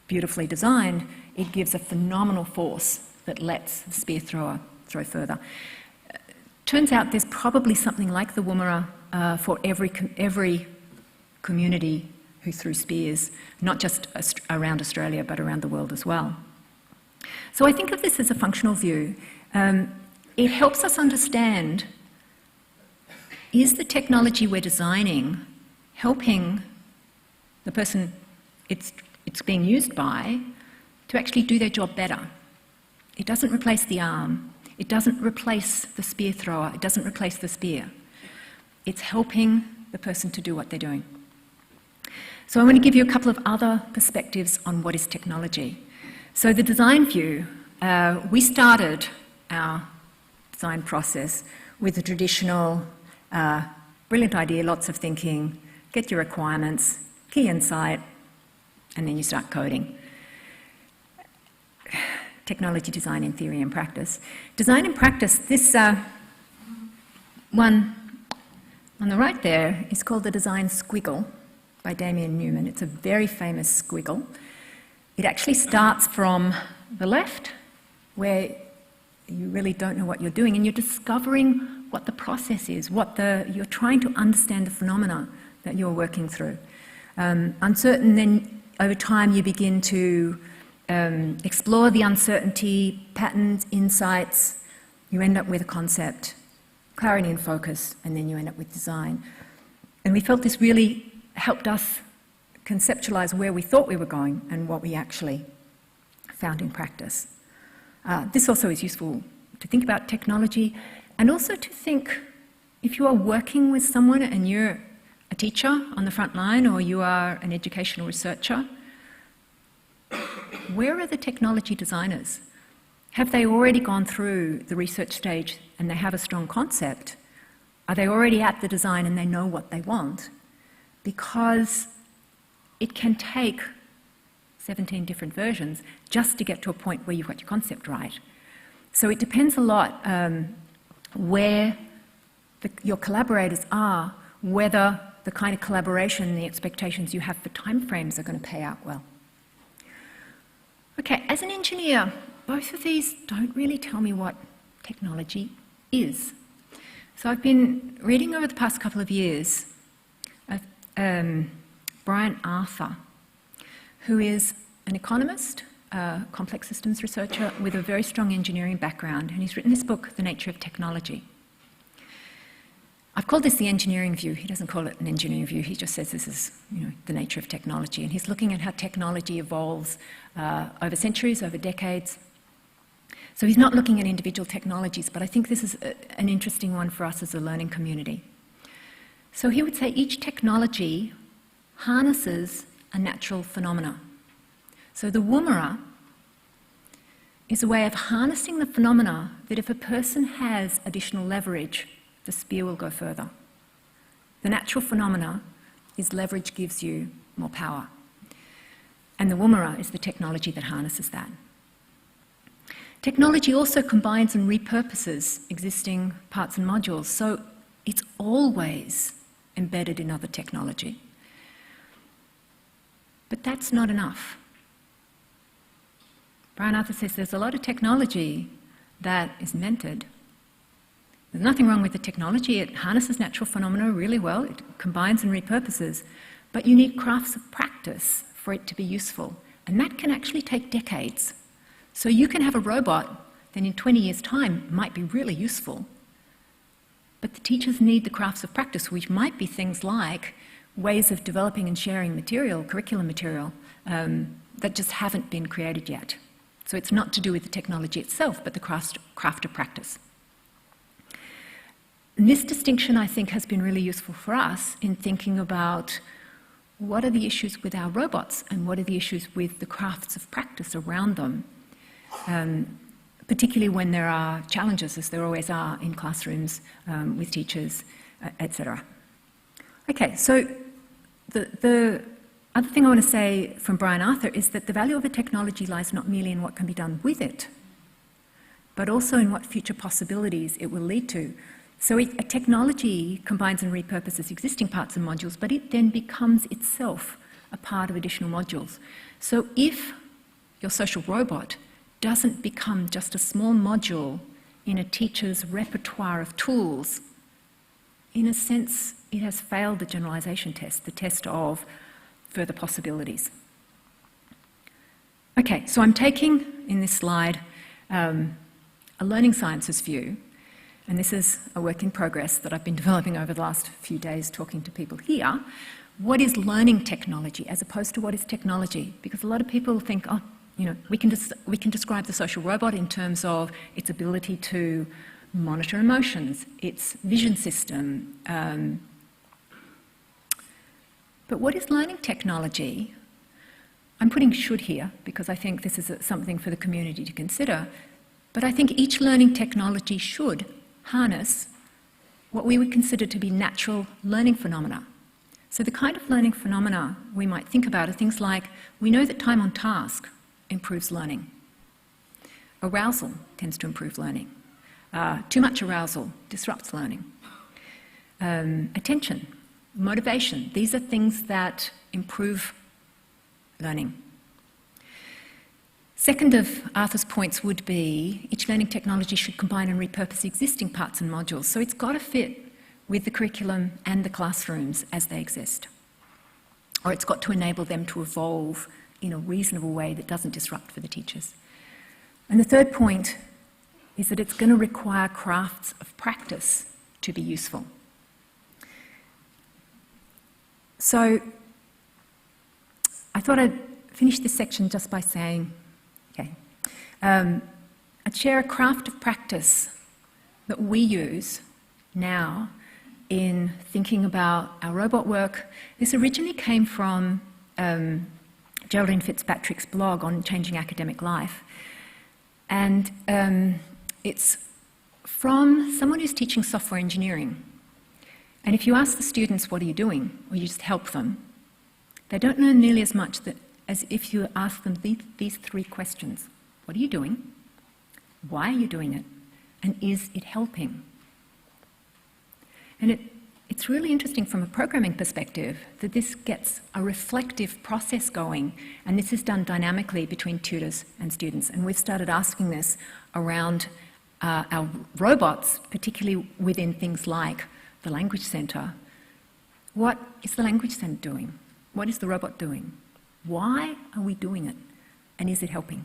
beautifully designed, it gives a phenomenal force that lets the spear thrower throw further. Turns out there's probably something like the woomera for every community who threw spears, not just around Australia, but around the world as well. So I think of this as a functional view. It helps us understand, is the technology we're designing helping the person it's being used by to actually do their job better? It doesn't replace the arm. It doesn't replace the spear thrower. It doesn't replace the spear. It's helping the person to do what they're doing. So I want to give you a couple of other perspectives on what is technology. So the design view, we started our design process with a traditional, brilliant idea, lots of thinking, get your requirements, key insight, and then you start coding. Technology design in theory and practice. Design and practice, this one on the right there is called the Design Squiggle by Damien Newman. It's a very famous squiggle. It actually starts from the left, where you really don't know what you're doing, and you're discovering what the process is, you're trying to understand the phenomena that you're working through. Uncertain, then over time you begin to explore the uncertainty, patterns, insights. You end up with a concept, clarity and focus, and then you end up with design. And we felt this really helped us conceptualize where we thought we were going and what we actually found in practice. This also is useful to think about technology, and also to think, if you are working with someone and you're a teacher on the front line or you are an educational researcher, where are the technology designers? Have they already gone through the research stage and they have a strong concept? Are they already at the design and they know what they want? Because it can take 17 different versions just to get to a point where you've got your concept right. So it depends a lot where your collaborators are, whether the kind of collaboration and the expectations you have for timeframes are going to pay out well. Okay, as an engineer, both of these don't really tell me what technology is. So I've been reading over the past couple of years of Brian Arthur, who is an economist, a complex systems researcher with a very strong engineering background, and he's written this book, The Nature of Technology. I've called this the engineering view. He doesn't call it an engineering view. He just says this is, the nature of technology. And he's looking at how technology evolves over centuries, over decades. So he's not looking at individual technologies, but I think this is an interesting one for us as a learning community. So he would say each technology harnesses a natural phenomena. So the woomera is a way of harnessing the phenomena that if a person has additional leverage, the spear will go further. The natural phenomena is leverage gives you more power. And the woomera is the technology that harnesses that. Technology also combines and repurposes existing parts and modules, so it's always embedded in other technology. But that's not enough. Brian Arthur says there's a lot of technology that is mentored. There's nothing wrong with the technology. It harnesses natural phenomena really well. It combines and repurposes. But you need crafts of practice for it to be useful. And that can actually take decades. So you can have a robot that in 20 years' time might be really useful. But the teachers need the crafts of practice, which might be things like ways of developing and sharing material, curriculum material, that just haven't been created yet. So it's not to do with the technology itself, but the craft of practice. And this distinction, I think, has been really useful for us in thinking about what are the issues with our robots and what are the issues with the crafts of practice around them, particularly when there are challenges, as there always are in classrooms with teachers, etc. Okay, so the other thing I want to say from Brian Arthur is that the value of a technology lies not merely in what can be done with it, but also in what future possibilities it will lead to. So a technology combines and repurposes existing parts and modules, but it then becomes itself a part of additional modules. So if your social robot doesn't become just a small module in a teacher's repertoire of tools, in a sense, it has failed the generalization test, the test of further possibilities. Okay, so I'm taking in this slide a learning sciences view, and this is a work in progress that I've been developing over the last few days talking to people here. What is learning technology as opposed to what is technology? Because a lot of people think, oh, we can describe the social robot in terms of its ability to monitor emotions, its vision system. But what is learning technology? I'm putting should here because I think this is something for the community to consider. But I think each learning technology should harness what we would consider to be natural learning phenomena. So the kind of learning phenomena we might think about are things like, we know that time on task improves learning. Arousal tends to improve learning. Too much arousal disrupts learning. Attention, motivation, these are things that improve learning. Second of Arthur's points would be each learning technology should combine and repurpose existing parts and modules. So it's got to fit with the curriculum and the classrooms as they exist. Or it's got to enable them to evolve in a reasonable way that doesn't disrupt for the teachers. And the third point is that it's going to require crafts of practice to be useful. So I thought I'd finish this section just by saying, I'd share a craft of practice that we use now in thinking about our robot work. This originally came from Geraldine Fitzpatrick's blog on changing academic life. And it's from someone who's teaching software engineering. And if you ask the students, what are you doing? Or you just help them, they don't know nearly as much as if you ask them these three questions. What are you doing? Why are you doing it? And is it helping? And it's really interesting from a programming perspective that this gets a reflective process going, and this is done dynamically between tutors and students. And we've started asking this around our robots, particularly within things like the Language Centre. What is the Language Centre doing? What is the robot doing? Why are we doing it? And is it helping?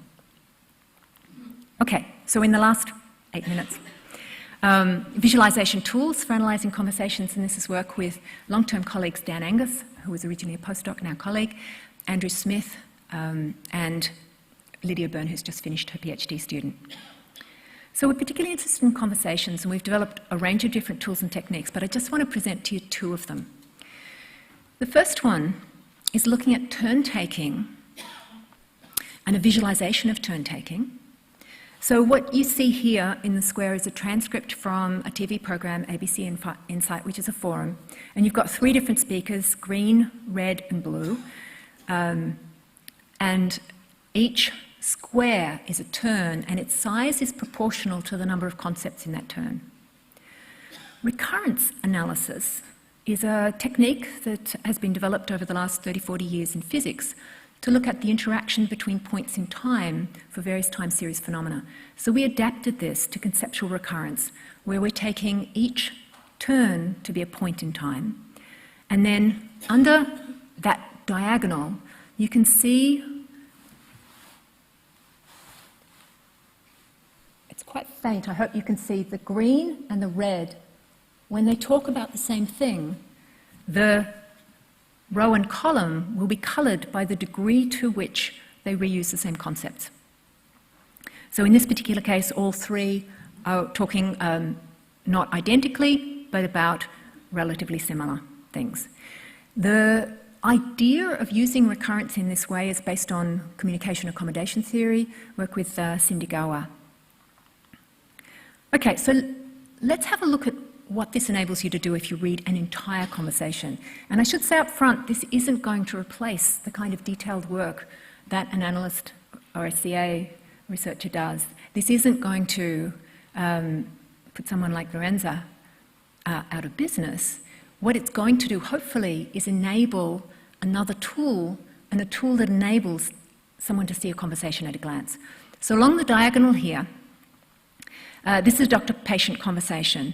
Okay, so in the last 8 minutes, visualization tools for analysing conversations, and this is work with long-term colleagues Dan Angus, who was originally a postdoc, now colleague, Andrew Smith, and Lydia Byrne, who's just finished her PhD student. So we're particularly interested in conversations, and we've developed a range of different tools and techniques, but I just want to present to you two of them. The first one is looking at turn-taking and a visualization of turn-taking. So what you see here in the square is a transcript from a TV program, ABC Insight, which is a forum. And you've got 3 different speakers, green, red, and blue. And each square is a turn, and its size is proportional to the number of concepts in that turn. Recurrence analysis is a technique that has been developed over the last 30, 40 years in physics to look at the interaction between points in time for various time series phenomena. So we adapted this to conceptual recurrence, where we're taking each turn to be a point in time, and then under that diagonal, you can see, it's quite faint, I hope you can see the green and the red. When they talk about the same thing, the row and column will be coloured by the degree to which they reuse the same concepts. So in this particular case, all 3 are talking not identically, but about relatively similar things. The idea of using recurrence in this way is based on communication accommodation theory, work with Cindy Gawa. Okay, so let's have a look at what this enables you to do if you read an entire conversation. And I should say up front, this isn't going to replace the kind of detailed work that an analyst or a CA researcher does. This isn't going to put someone like Lorenza out of business. What it's going to do, hopefully, is enable another tool, and a tool that enables someone to see a conversation at a glance. So along the diagonal here, this is doctor-patient conversation.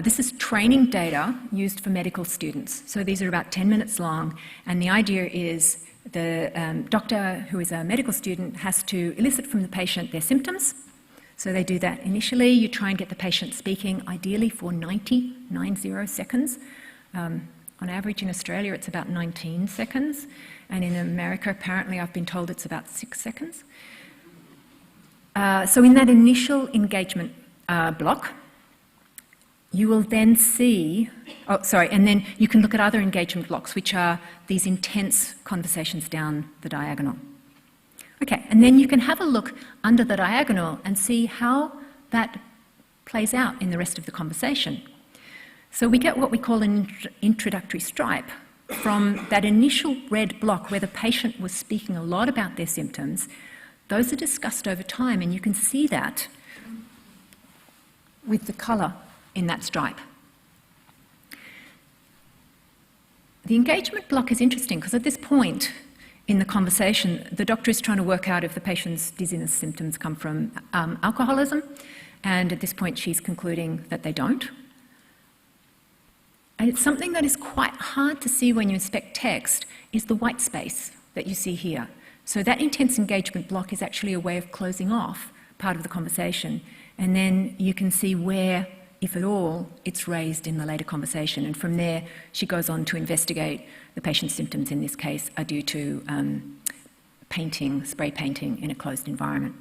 This is training data used for medical students. So these are about 10 minutes long, and the idea is the doctor, who is a medical student, has to elicit from the patient their symptoms. So they do that initially. You try and get the patient speaking, ideally for 90 seconds. On average in Australia, it's about 19 seconds. And in America, apparently, I've been told it's about 6 seconds. So in that initial engagement block, you will then see, and then you can look at other engagement blocks, which are these intense conversations down the diagonal. Okay, and then you can have a look under the diagonal and see how that plays out in the rest of the conversation. So we get what we call an introductory stripe from that initial red block where the patient was speaking a lot about their symptoms. Those are discussed over time, and you can see that with the colour in that stripe. The engagement block is interesting because at this point in the conversation, the doctor is trying to work out if the patient's dizziness symptoms come from alcoholism, and at this point she's concluding that they don't. And it's something that is quite hard to see when you inspect text, is the white space that you see here. So that intense engagement block is actually a way of closing off part of the conversation, and then you can see where, if at all, it's raised in the later conversation. And from there, she goes on to investigate the patient's symptoms in this case are due to painting, spray painting in a closed environment.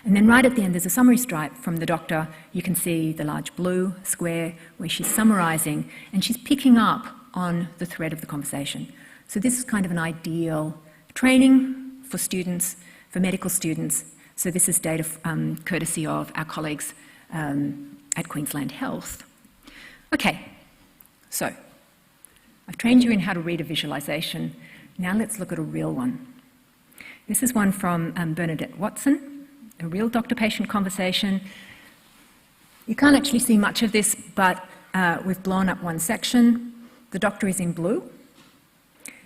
And then right at the end, there's a summary stripe from the doctor. You can see the large blue square where she's summarising, and she's picking up on the thread of the conversation. So this is kind of an ideal training for students, for medical students. So this is data courtesy of our colleagues at Queensland Health. Okay, so I've trained you in how to read a visualisation. Now let's look at a real one. This is one from Bernadette Watson, a real doctor-patient conversation. You can't actually see much of this, but we've blown up one section. The doctor is in blue.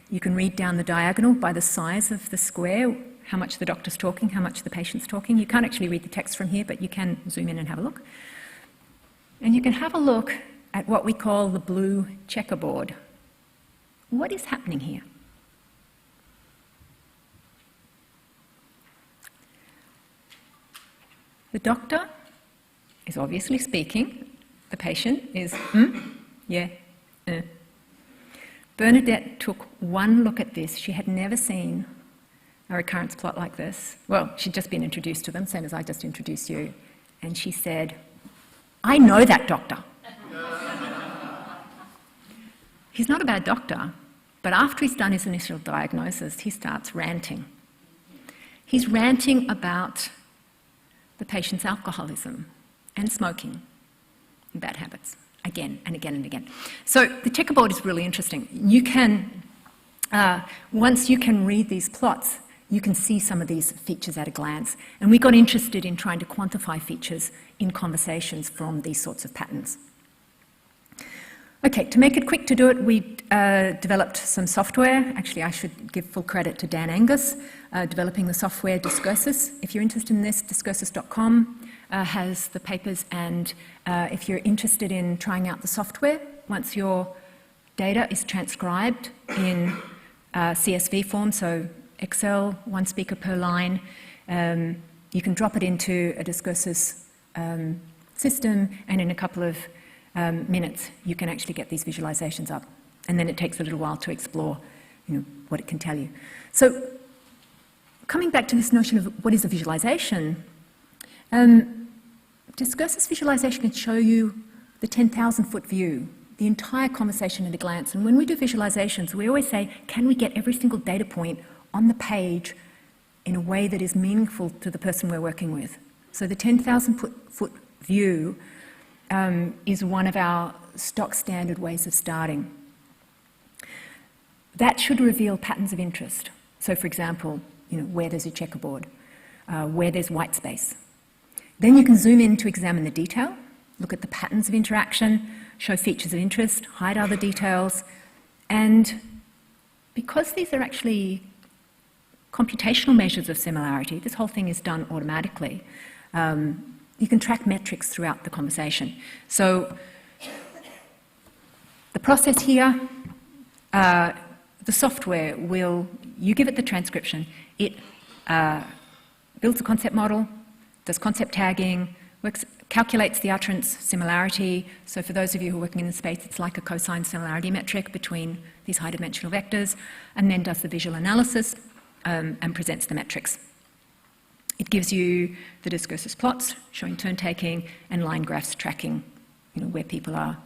You can read down the diagonal by the size of the square, how much the doctor's talking, how much the patient's talking. You can't actually read the text from here, but you can zoom in and have a look. And you can have a look at what we call the blue checkerboard. What is happening here? The doctor is obviously speaking. The patient is, yeah, Bernadette took one look at this. She had never seen a recurrence plot like this. Well, she'd just been introduced to them, same as I just introduced you. And she said, I know that doctor. He's not a bad doctor, but after he's done his initial diagnosis, he starts ranting. He's ranting about the patient's alcoholism and smoking and bad habits, again and again and again. So the checkerboard is really interesting. You can, once you can read these plots, you can see some of these features at a glance. And we got interested in trying to quantify features in conversations from these sorts of patterns. Okay, to make it quick to do it, we developed some software. Actually, I should give full credit to Dan Angus, developing the software Discursus. If you're interested in this, discursus.com has the papers, and if you're interested in trying out the software, once your data is transcribed in CSV form, so Excel, one speaker per line, you can drop it into a Discursus system, and in a couple of minutes, you can actually get these visualizations up. And then it takes a little while to explore, what it can tell you. So coming back to this notion of what is a visualization, Discursus visualization can show you the 10,000-foot view, the entire conversation at a glance. And when we do visualizations, we always say, can we get every single data point on the page in a way that is meaningful to the person we're working with? So the 10,000-foot view is one of our stock standard ways of starting. That should reveal patterns of interest. So for example, where there's a checkerboard, where there's white space. Then you can zoom in to examine the detail, look at the patterns of interaction, show features of interest, hide other details, and because these are actually computational measures of similarity, this whole thing is done automatically, you can track metrics throughout the conversation. So the process here, the software you give it the transcription, it builds a concept model, does concept tagging, calculates the utterance similarity. So for those of you who are working in the space, it's like a cosine similarity metric between these high-dimensional vectors, and then does the visual analysis and presents the metrics. It gives you the discursus plots showing turn-taking and line graphs tracking, where people are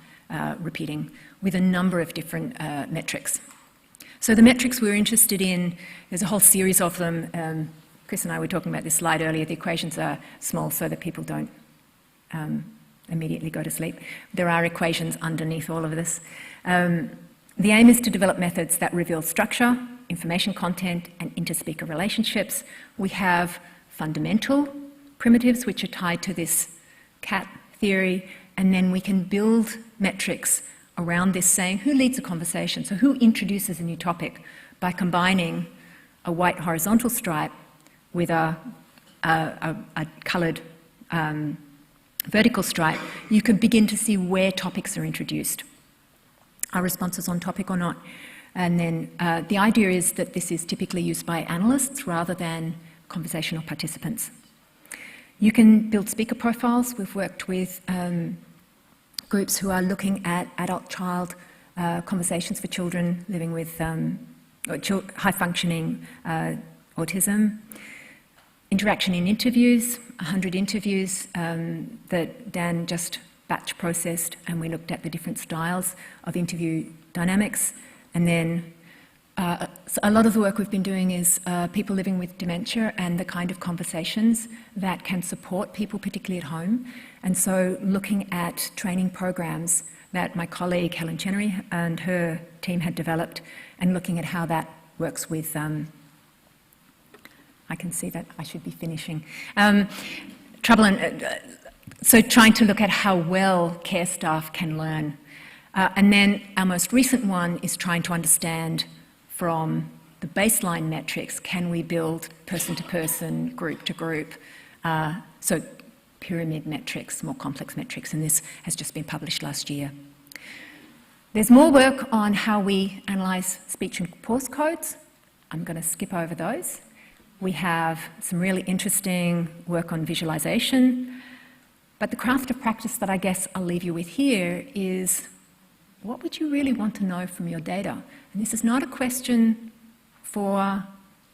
repeating with a number of different metrics. So the metrics we're interested in, there's a whole series of them. Chris and I were talking about this slide earlier. The equations are small so that people don't immediately go to sleep. There are equations underneath all of this. The aim is to develop methods that reveal structure, information content, and interspeaker relationships. We have fundamental primitives, which are tied to this cat theory, and then we can build metrics around this, saying who leads a conversation, so who introduces a new topic, by combining a white horizontal stripe with a coloured vertical stripe. You can begin to see where topics are introduced. Are responses on topic or not? And then the idea is that this is typically used by analysts rather than conversational participants. You can build speaker profiles. We've worked with groups who are looking at adult-child conversations for children living with high-functioning autism. interaction in interviews, 100 interviews that Dan just batch processed, and we looked at the different styles of interview dynamics. And then so a lot of the work we've been doing is people living with dementia and the kind of conversations that can support people, particularly at home. And so looking at training programs that my colleague Helen Chenery and her team had developed, and looking at how that works with, I can see that I should be finishing. So trying to look at how well care staff can learn. And then our most recent one is trying to understand from the baseline metrics, can we build person to person, group to group, so pyramid metrics, more complex metrics, and this has just been published last year. There's more work on how we analyse speech and pause codes. I'm going to skip over those. We have some really interesting work on visualisation, but the craft of practice that I guess I'll leave you with here is, what would you really want to know from your data? And this is not a question for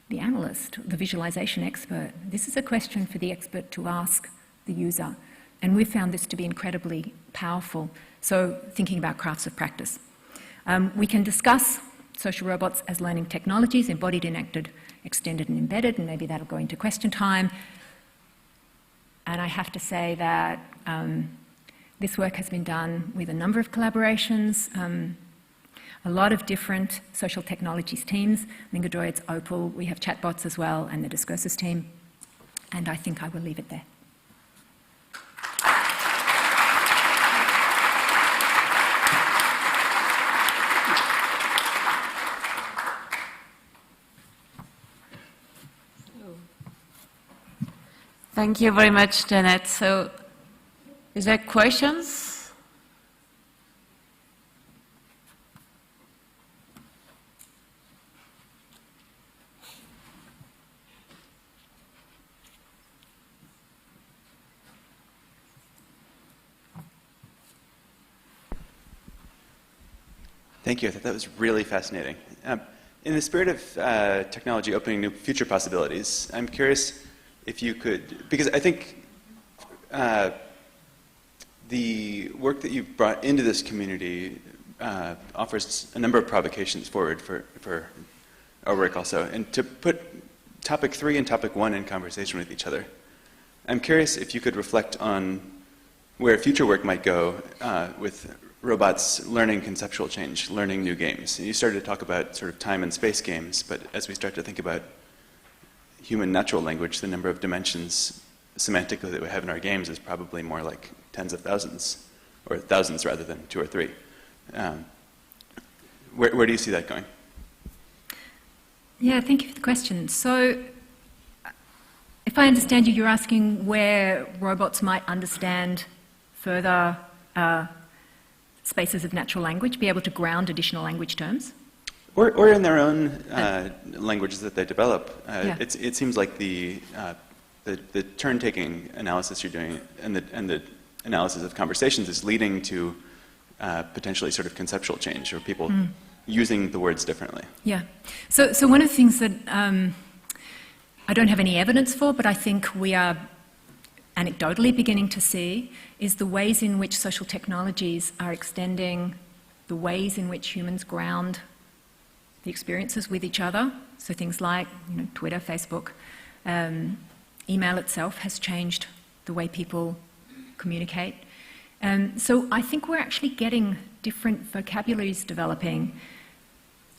the analyst, the visualisation expert. This is a question for the expert to ask the user. And we've found this to be incredibly powerful. So thinking about crafts of practice. We can discuss social robots as learning technologies, embodied, enacted, extended and embedded, and maybe that'll go into question time. And I have to say that this work has been done with a number of collaborations, a lot of different social technologies teams, Lingodroids, Opal, we have chatbots as well, and the Discursus team. And I think I will leave it there. Thank you very much, Janet. So, is there questions? Thank you. I thought that was really fascinating. In the spirit of technology opening new future possibilities, I'm curious if you could, because I think the work that you've brought into this community offers a number of provocations forward for our work also. And to put topic 3 and topic 1 in conversation with each other, I'm curious if you could reflect on where future work might go with robots learning conceptual change, learning new games. And you started to talk about sort of time and space games, but as we start to think about human natural language, the number of dimensions semantically that we have in our games is probably more like tens of thousands, or thousands rather than 2 or 3. Where do you see that going? Yeah, thank you for the question. So, if I understand you, you're asking where robots might understand further spaces of natural language, be able to ground additional language terms? Or in their own languages that they develop. Yeah. It seems like the turn-taking analysis you're doing and the analysis of conversations is leading to potentially sort of conceptual change, or people using the words differently. Yeah. So one of the things that I don't have any evidence for, but I think we are anecdotally beginning to see, is the ways in which social technologies are extending the ways in which humans ground the experiences with each other. So things like Twitter, Facebook, email itself has changed the way people communicate. So I think we're actually getting different vocabularies developing,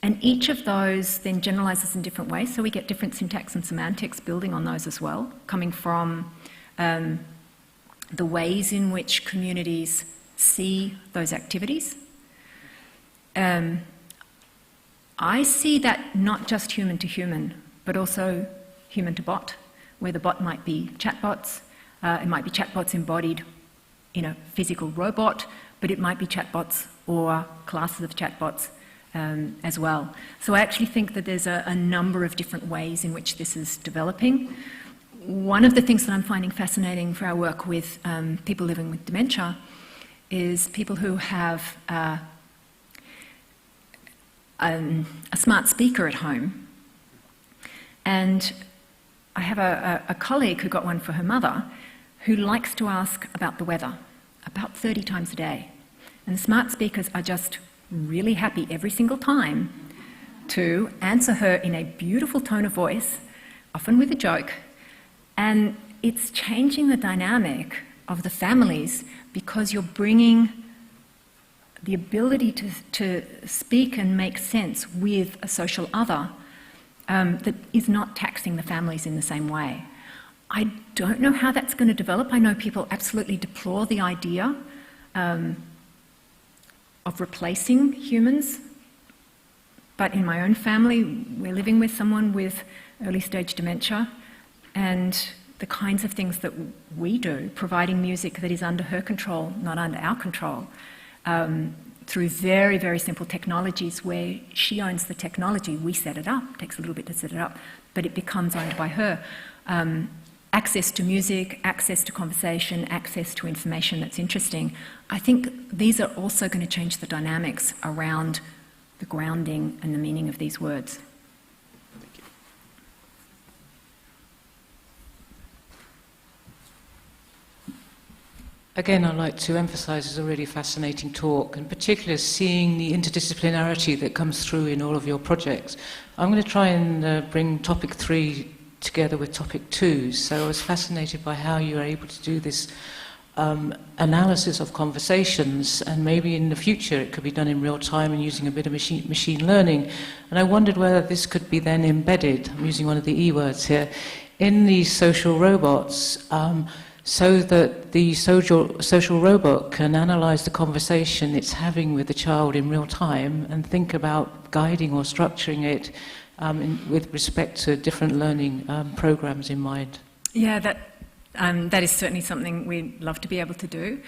and each of those then generalizes in different ways. So we get different syntax and semantics building on those as well, coming from the ways in which communities see those activities. I see that not just human to human, but also human to bot, where the bot might be chatbots. It might be chatbots embodied in a physical robot, but it might be chatbots or classes of chatbots as well. So I actually think that there's a number of different ways in which this is developing. One of the things that I'm finding fascinating for our work with people living with dementia is people who have a smart speaker at home. And I have a colleague who got one for her mother who likes to ask about the weather about 30 times a day. And the smart speakers are just really happy every single time to answer her in a beautiful tone of voice, often with a joke. And it's changing the dynamic of the families because you're bringing the ability to speak and make sense with a social other that is not taxing the families in the same way. I don't know how that's going to develop. I know people absolutely deplore the idea of replacing humans, but in my own family, we're living with someone with early stage dementia, and the kinds of things that we do, providing music that is under her control, not under our control, through very, very simple technologies where she owns the technology, we set it up, it takes a little bit to set it up, but it becomes owned by her. Access to music, access to conversation, access to information that's interesting. I think these are also going to change the dynamics around the grounding and the meaning of these words. Thank you. Again, I'd like to emphasise it's a really fascinating talk, and particularly seeing the interdisciplinarity that comes through in all of your projects. I'm going to try and bring topic 3 together with topic 2. So I was fascinated by how you were able to do this analysis of conversations, and maybe in the future it could be done in real time and using a bit of machine learning. And I wondered whether this could be then embedded, I'm using one of the E words here, in these social robots, so that the social robot can analyse the conversation it's having with the child in real time and think about guiding or structuring it with respect to different learning programs in mind. Yeah, that is certainly something we'd love to be able to do.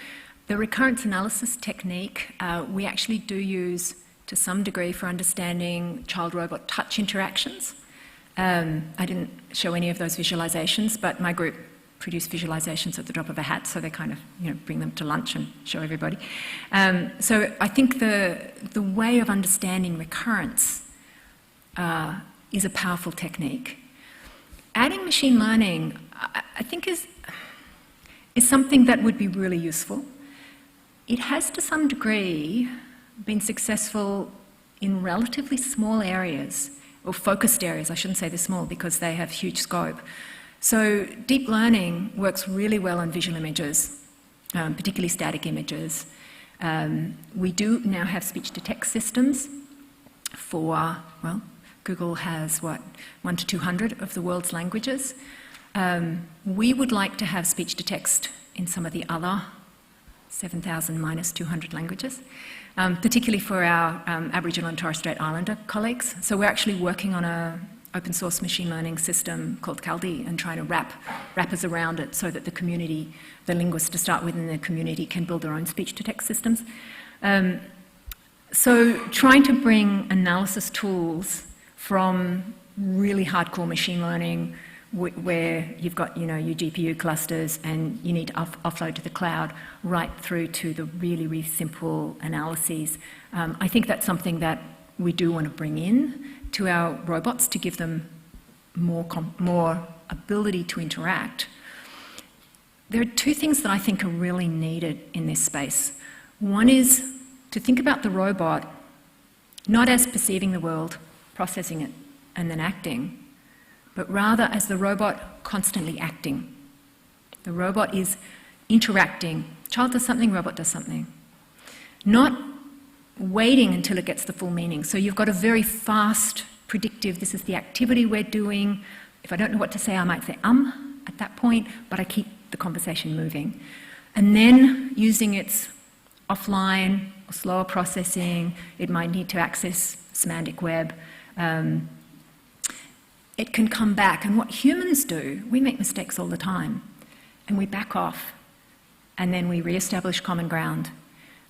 The recurrence analysis technique we actually do use to some degree for understanding child-robot touch interactions. I didn't show any of those visualizations, but my group produce visualizations at the drop of a hat, so they kind of bring them to lunch and show everybody. So I think the way of understanding recurrence is a powerful technique. Adding machine learning, I think, is something that would be really useful. It has to some degree been successful in relatively small areas, or focused areas. I shouldn't say they're small because they have huge scope. So deep learning works really well on visual images, particularly static images. We do now have speech-to-text systems for, well, Google has, 1 to 200 of the world's languages. We would like to have speech-to-text in some of the other 7,000 minus 200 languages, particularly for our Aboriginal and Torres Strait Islander colleagues. So we're actually working on an open source machine learning system called Caldi and trying to wrap wrappers around it so that the community, the linguists to start with in the community, can build their own speech-to-text systems. So trying to bring analysis tools from really hardcore machine learning where you've got your GPU clusters and you need to offload to the cloud, right through to the really, really simple analyses. I think that's something that we do want to bring in to our robots to give them more ability to interact. There are 2 things that I think are really needed in this space. One is to think about the robot not as perceiving the world, processing it, and then acting, but rather as the robot constantly acting. The robot is interacting. Child does something, robot does something. Not waiting until it gets the full meaning. So you've got a very fast, predictive, this is the activity we're doing. If I don't know what to say, I might say at that point, but I keep the conversation moving. And then using its offline or slower processing, it might need to access semantic web. It can come back, and what humans do, we make mistakes all the time, and we back off, and then we re-establish common ground.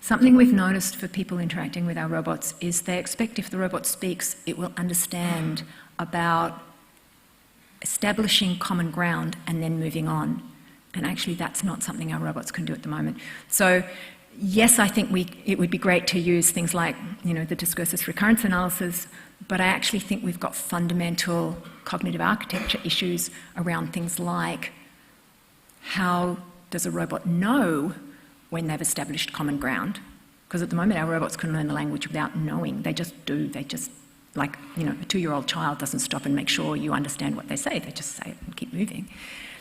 Something we've noticed for people interacting with our robots is they expect if the robot speaks, it will understand about establishing common ground and then moving on. And actually, that's not something our robots can do at the moment. So yes, I think it would be great to use things like, the discursus recurrence analysis, but I actually think we've got fundamental cognitive architecture issues around things like how does a robot know when they've established common ground? Because at the moment our robots can learn the language without knowing. They just do. They just, like, a 2-year-old child doesn't stop and make sure you understand what they say. They just say it and keep moving.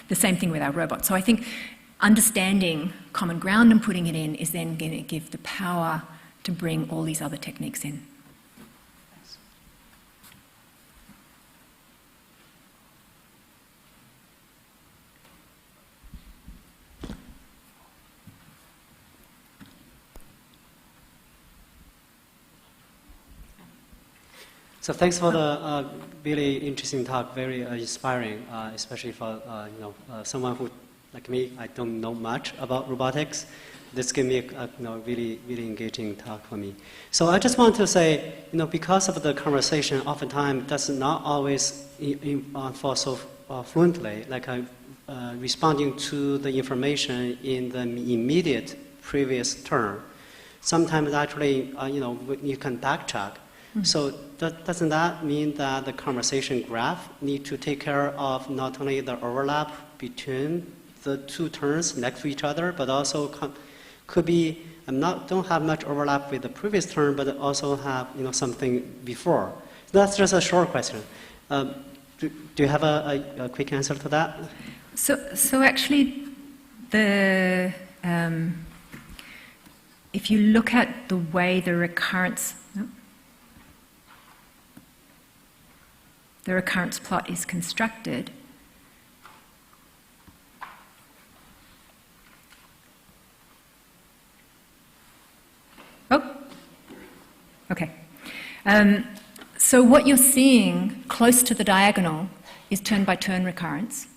The same thing with our robots. So I think understanding common ground and putting it in is then going to give the power to bring all these other techniques in. So thanks for the really interesting talk, very inspiring, especially for someone who, like me, I don't know much about robotics. This gave me a really, really engaging talk for me. So I just want to say, because of the conversation, oftentimes does not always fall so fluently, like responding to the information in the immediate previous turn. Sometimes actually, you can backtrack. So doesn't that mean that the conversation graph need to take care of not only the overlap between the two turns next to each other, but also could be don't have much overlap with the previous turn, but also have something before. That's just a short question. Do you have a quick answer to that? So actually, if you look at the way the recurrence plot is constructed, okay. So what you're seeing close to the diagonal is turn-by-turn recurrence.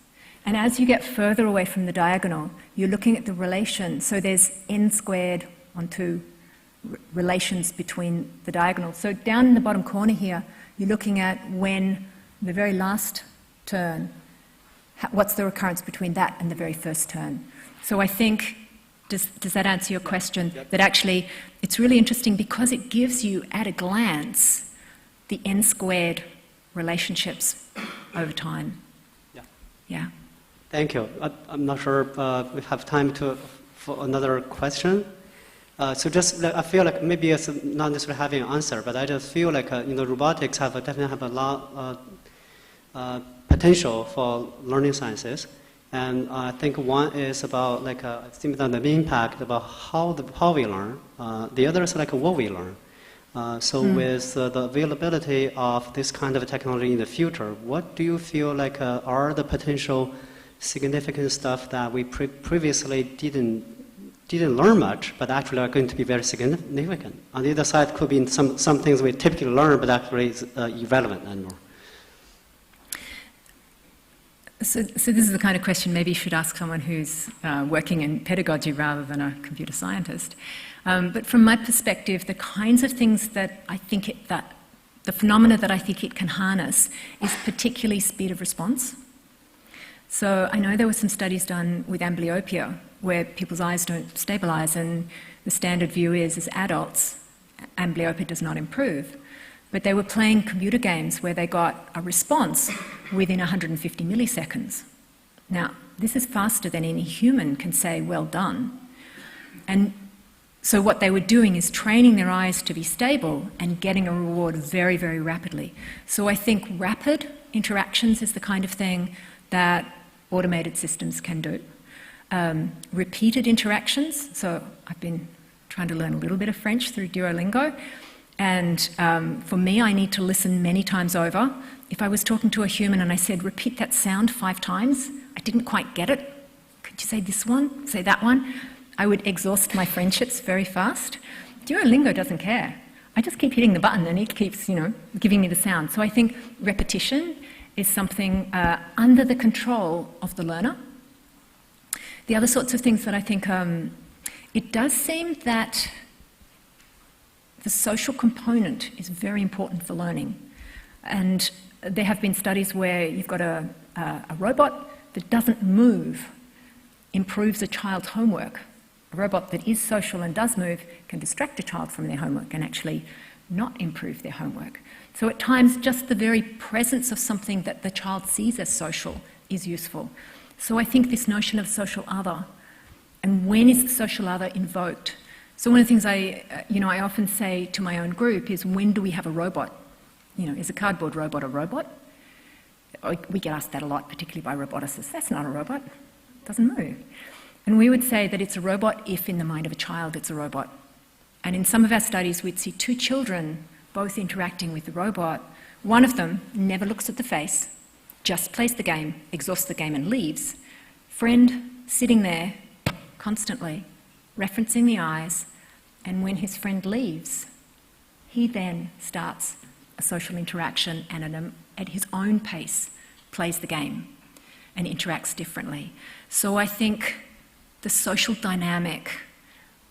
And as you get further away from the diagonal, you're looking at the relation. So there's n squared onto relations between the diagonals. So down in the bottom corner here, you're looking at when the very last turn, what's the recurrence between that and the very first turn. So I think, does that answer your question? Yep. That actually, it's really interesting because it gives you, at a glance, the n squared relationships over time. Yeah. Thank you. I'm not sure we have time for another question. So just, I feel like maybe it's not necessarily having an answer, but I just feel like robotics definitely have a lot potential for learning sciences, and I think one is about the impact about how we learn. The other is what we learn. With the availability of this kind of technology in the future, what do you feel like are the potential significant stuff that we previously didn't learn much, but actually are going to be very significant? On the other side, could be some things we typically learn, but actually is irrelevant anymore. So this is the kind of question maybe you should ask someone who's working in pedagogy rather than a computer scientist. But from my perspective, the kinds of things that I think the phenomena that I think it can harness is particularly speed of response. So I know there were some studies done with amblyopia where people's eyes don't stabilize, and the standard view is, as adults, amblyopia does not improve. But they were playing computer games where they got a response within 150 milliseconds. Now, this is faster than any human can say, well done. And so what they were doing is training their eyes to be stable and getting a reward very, very rapidly. So I think rapid interactions is the kind of thing that automated systems can do. Repeated interactions, so I've been trying to learn a little bit of French through Duolingo, and for me, I need to listen many times over. If I was talking to a human and I said, repeat that sound 5 times, I didn't quite get it. Could you say this one, say that one? I would exhaust my friendships very fast. Duolingo doesn't care. I just keep hitting the button and it keeps, giving me the sound. So I think repetition is something under the control of the learner. The other sorts of things that I think, it does seem that the social component is very important for learning. And there have been studies where you've got a robot that doesn't move, improves a child's homework. A robot that is social and does move can distract a child from their homework and actually not improve their homework. So at times, just the very presence of something that the child sees as social is useful. So I think this notion of social other, and when is the social other invoked? So one of the things I often say to my own group is, when do we have a robot? Is a cardboard robot a robot? We get asked that a lot, particularly by roboticists. That's not a robot. It doesn't move. And we would say that it's a robot if in the mind of a child it's a robot. And in some of our studies, we'd see two children both interacting with the robot. One of them never looks at the face, just plays the game, exhausts the game and leaves. Friend sitting there constantly, referencing the eyes, and when his friend leaves, he then starts a social interaction and at his own pace plays the game and interacts differently. So I think the social dynamic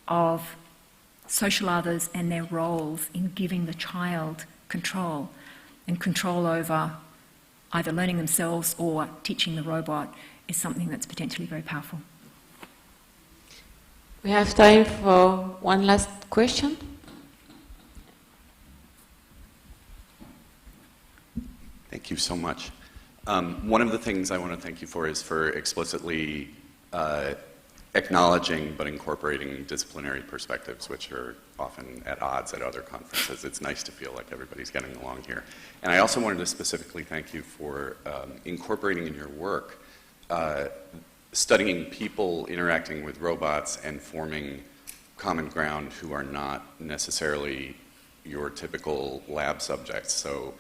of social others and their roles in giving the child control and control over either learning themselves or teaching the robot is something that's potentially very powerful. We have time for one last question. Thank you so much. One of the things I want to thank you for is for explicitly acknowledging but incorporating disciplinary perspectives, which are often at odds at other conferences. It's nice to feel like everybody's getting along here. And I also wanted to specifically thank you for incorporating in your work studying people interacting with robots and forming common ground who are not necessarily your typical lab subjects. So,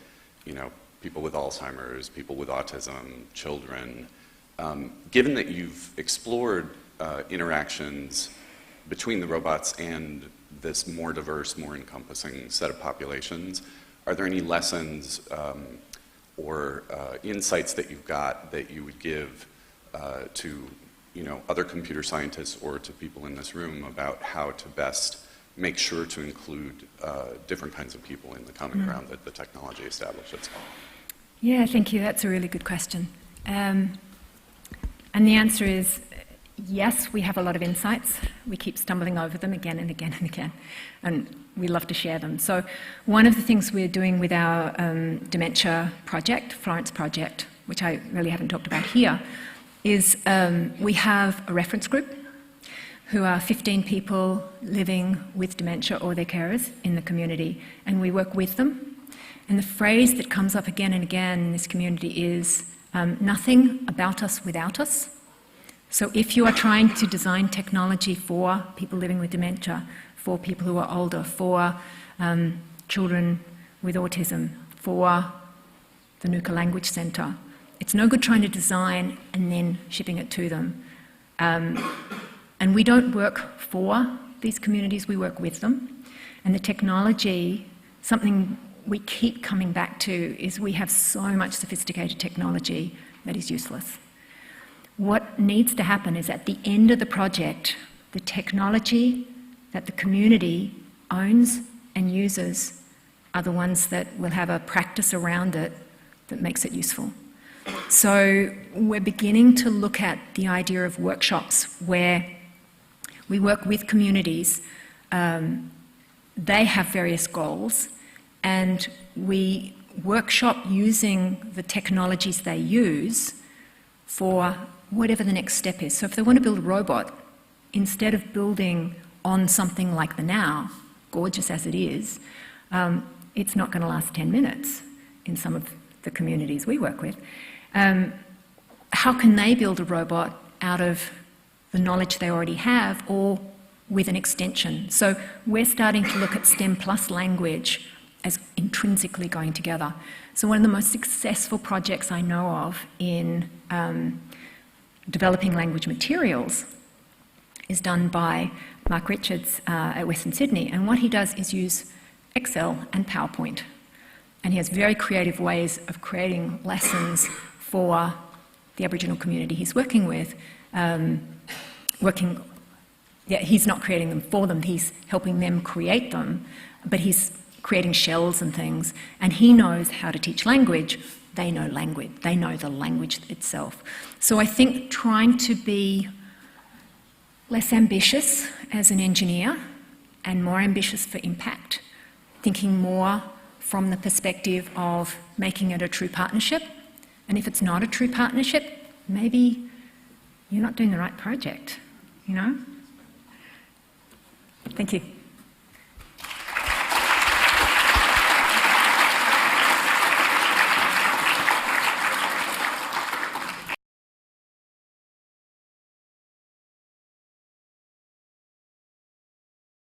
people with Alzheimer's, people with autism, children. Given that you've explored interactions between the robots and this more diverse, more encompassing set of populations, are there any lessons or insights that you've got that you would give to other computer scientists or to people in this room about how to best make sure to include different kinds of people in the common ground that the technology establishes? Yeah, thank you. That's a really good question. And the answer is yes, we have a lot of insights. We keep stumbling over them again and again and again, and we love to share them. So one of the things we're doing with our dementia project, Florence project, which I really haven't talked about here, is we have a reference group who are 15 people living with dementia or their carers in the community, and we work with them. And the phrase that comes up again and again in this community is nothing about us without us. So if you are trying to design technology for people living with dementia, for people who are older, for children with autism, for the Nuka Language Centre, it's no good trying to design and then shipping it to them. And we don't work for these communities, we work with them. And the technology, something we keep coming back to is we have so much sophisticated technology that is useless. What needs to happen is at the end of the project, the technology that the community owns and uses are the ones that will have a practice around it that makes it useful. So we're beginning to look at the idea of workshops where we work with communities. They have various goals, and we workshop using the technologies they use for whatever the next step is. So if they want to build a robot, instead of building on something like the Now, gorgeous as it is, it's not going to last 10 minutes in some of the communities we work with. How can they build a robot out of the knowledge they already have or with an extension? So we're starting to look at STEM plus language as intrinsically going together. So one of the most successful projects I know of in developing language materials is done by Mark Richards at Western Sydney, and what he does is use Excel and PowerPoint, and he has very creative ways of creating lessons for the Aboriginal community he's working with. He's not creating them for them, he's helping them create them, but he's creating shells and things, and he knows how to teach language. They know language, they know the language itself. So I think trying to be less ambitious as an engineer and more ambitious for impact, thinking more from the perspective of making it a true partnership. And if it's not a true partnership, maybe you're not doing the right project, you know? Thank you.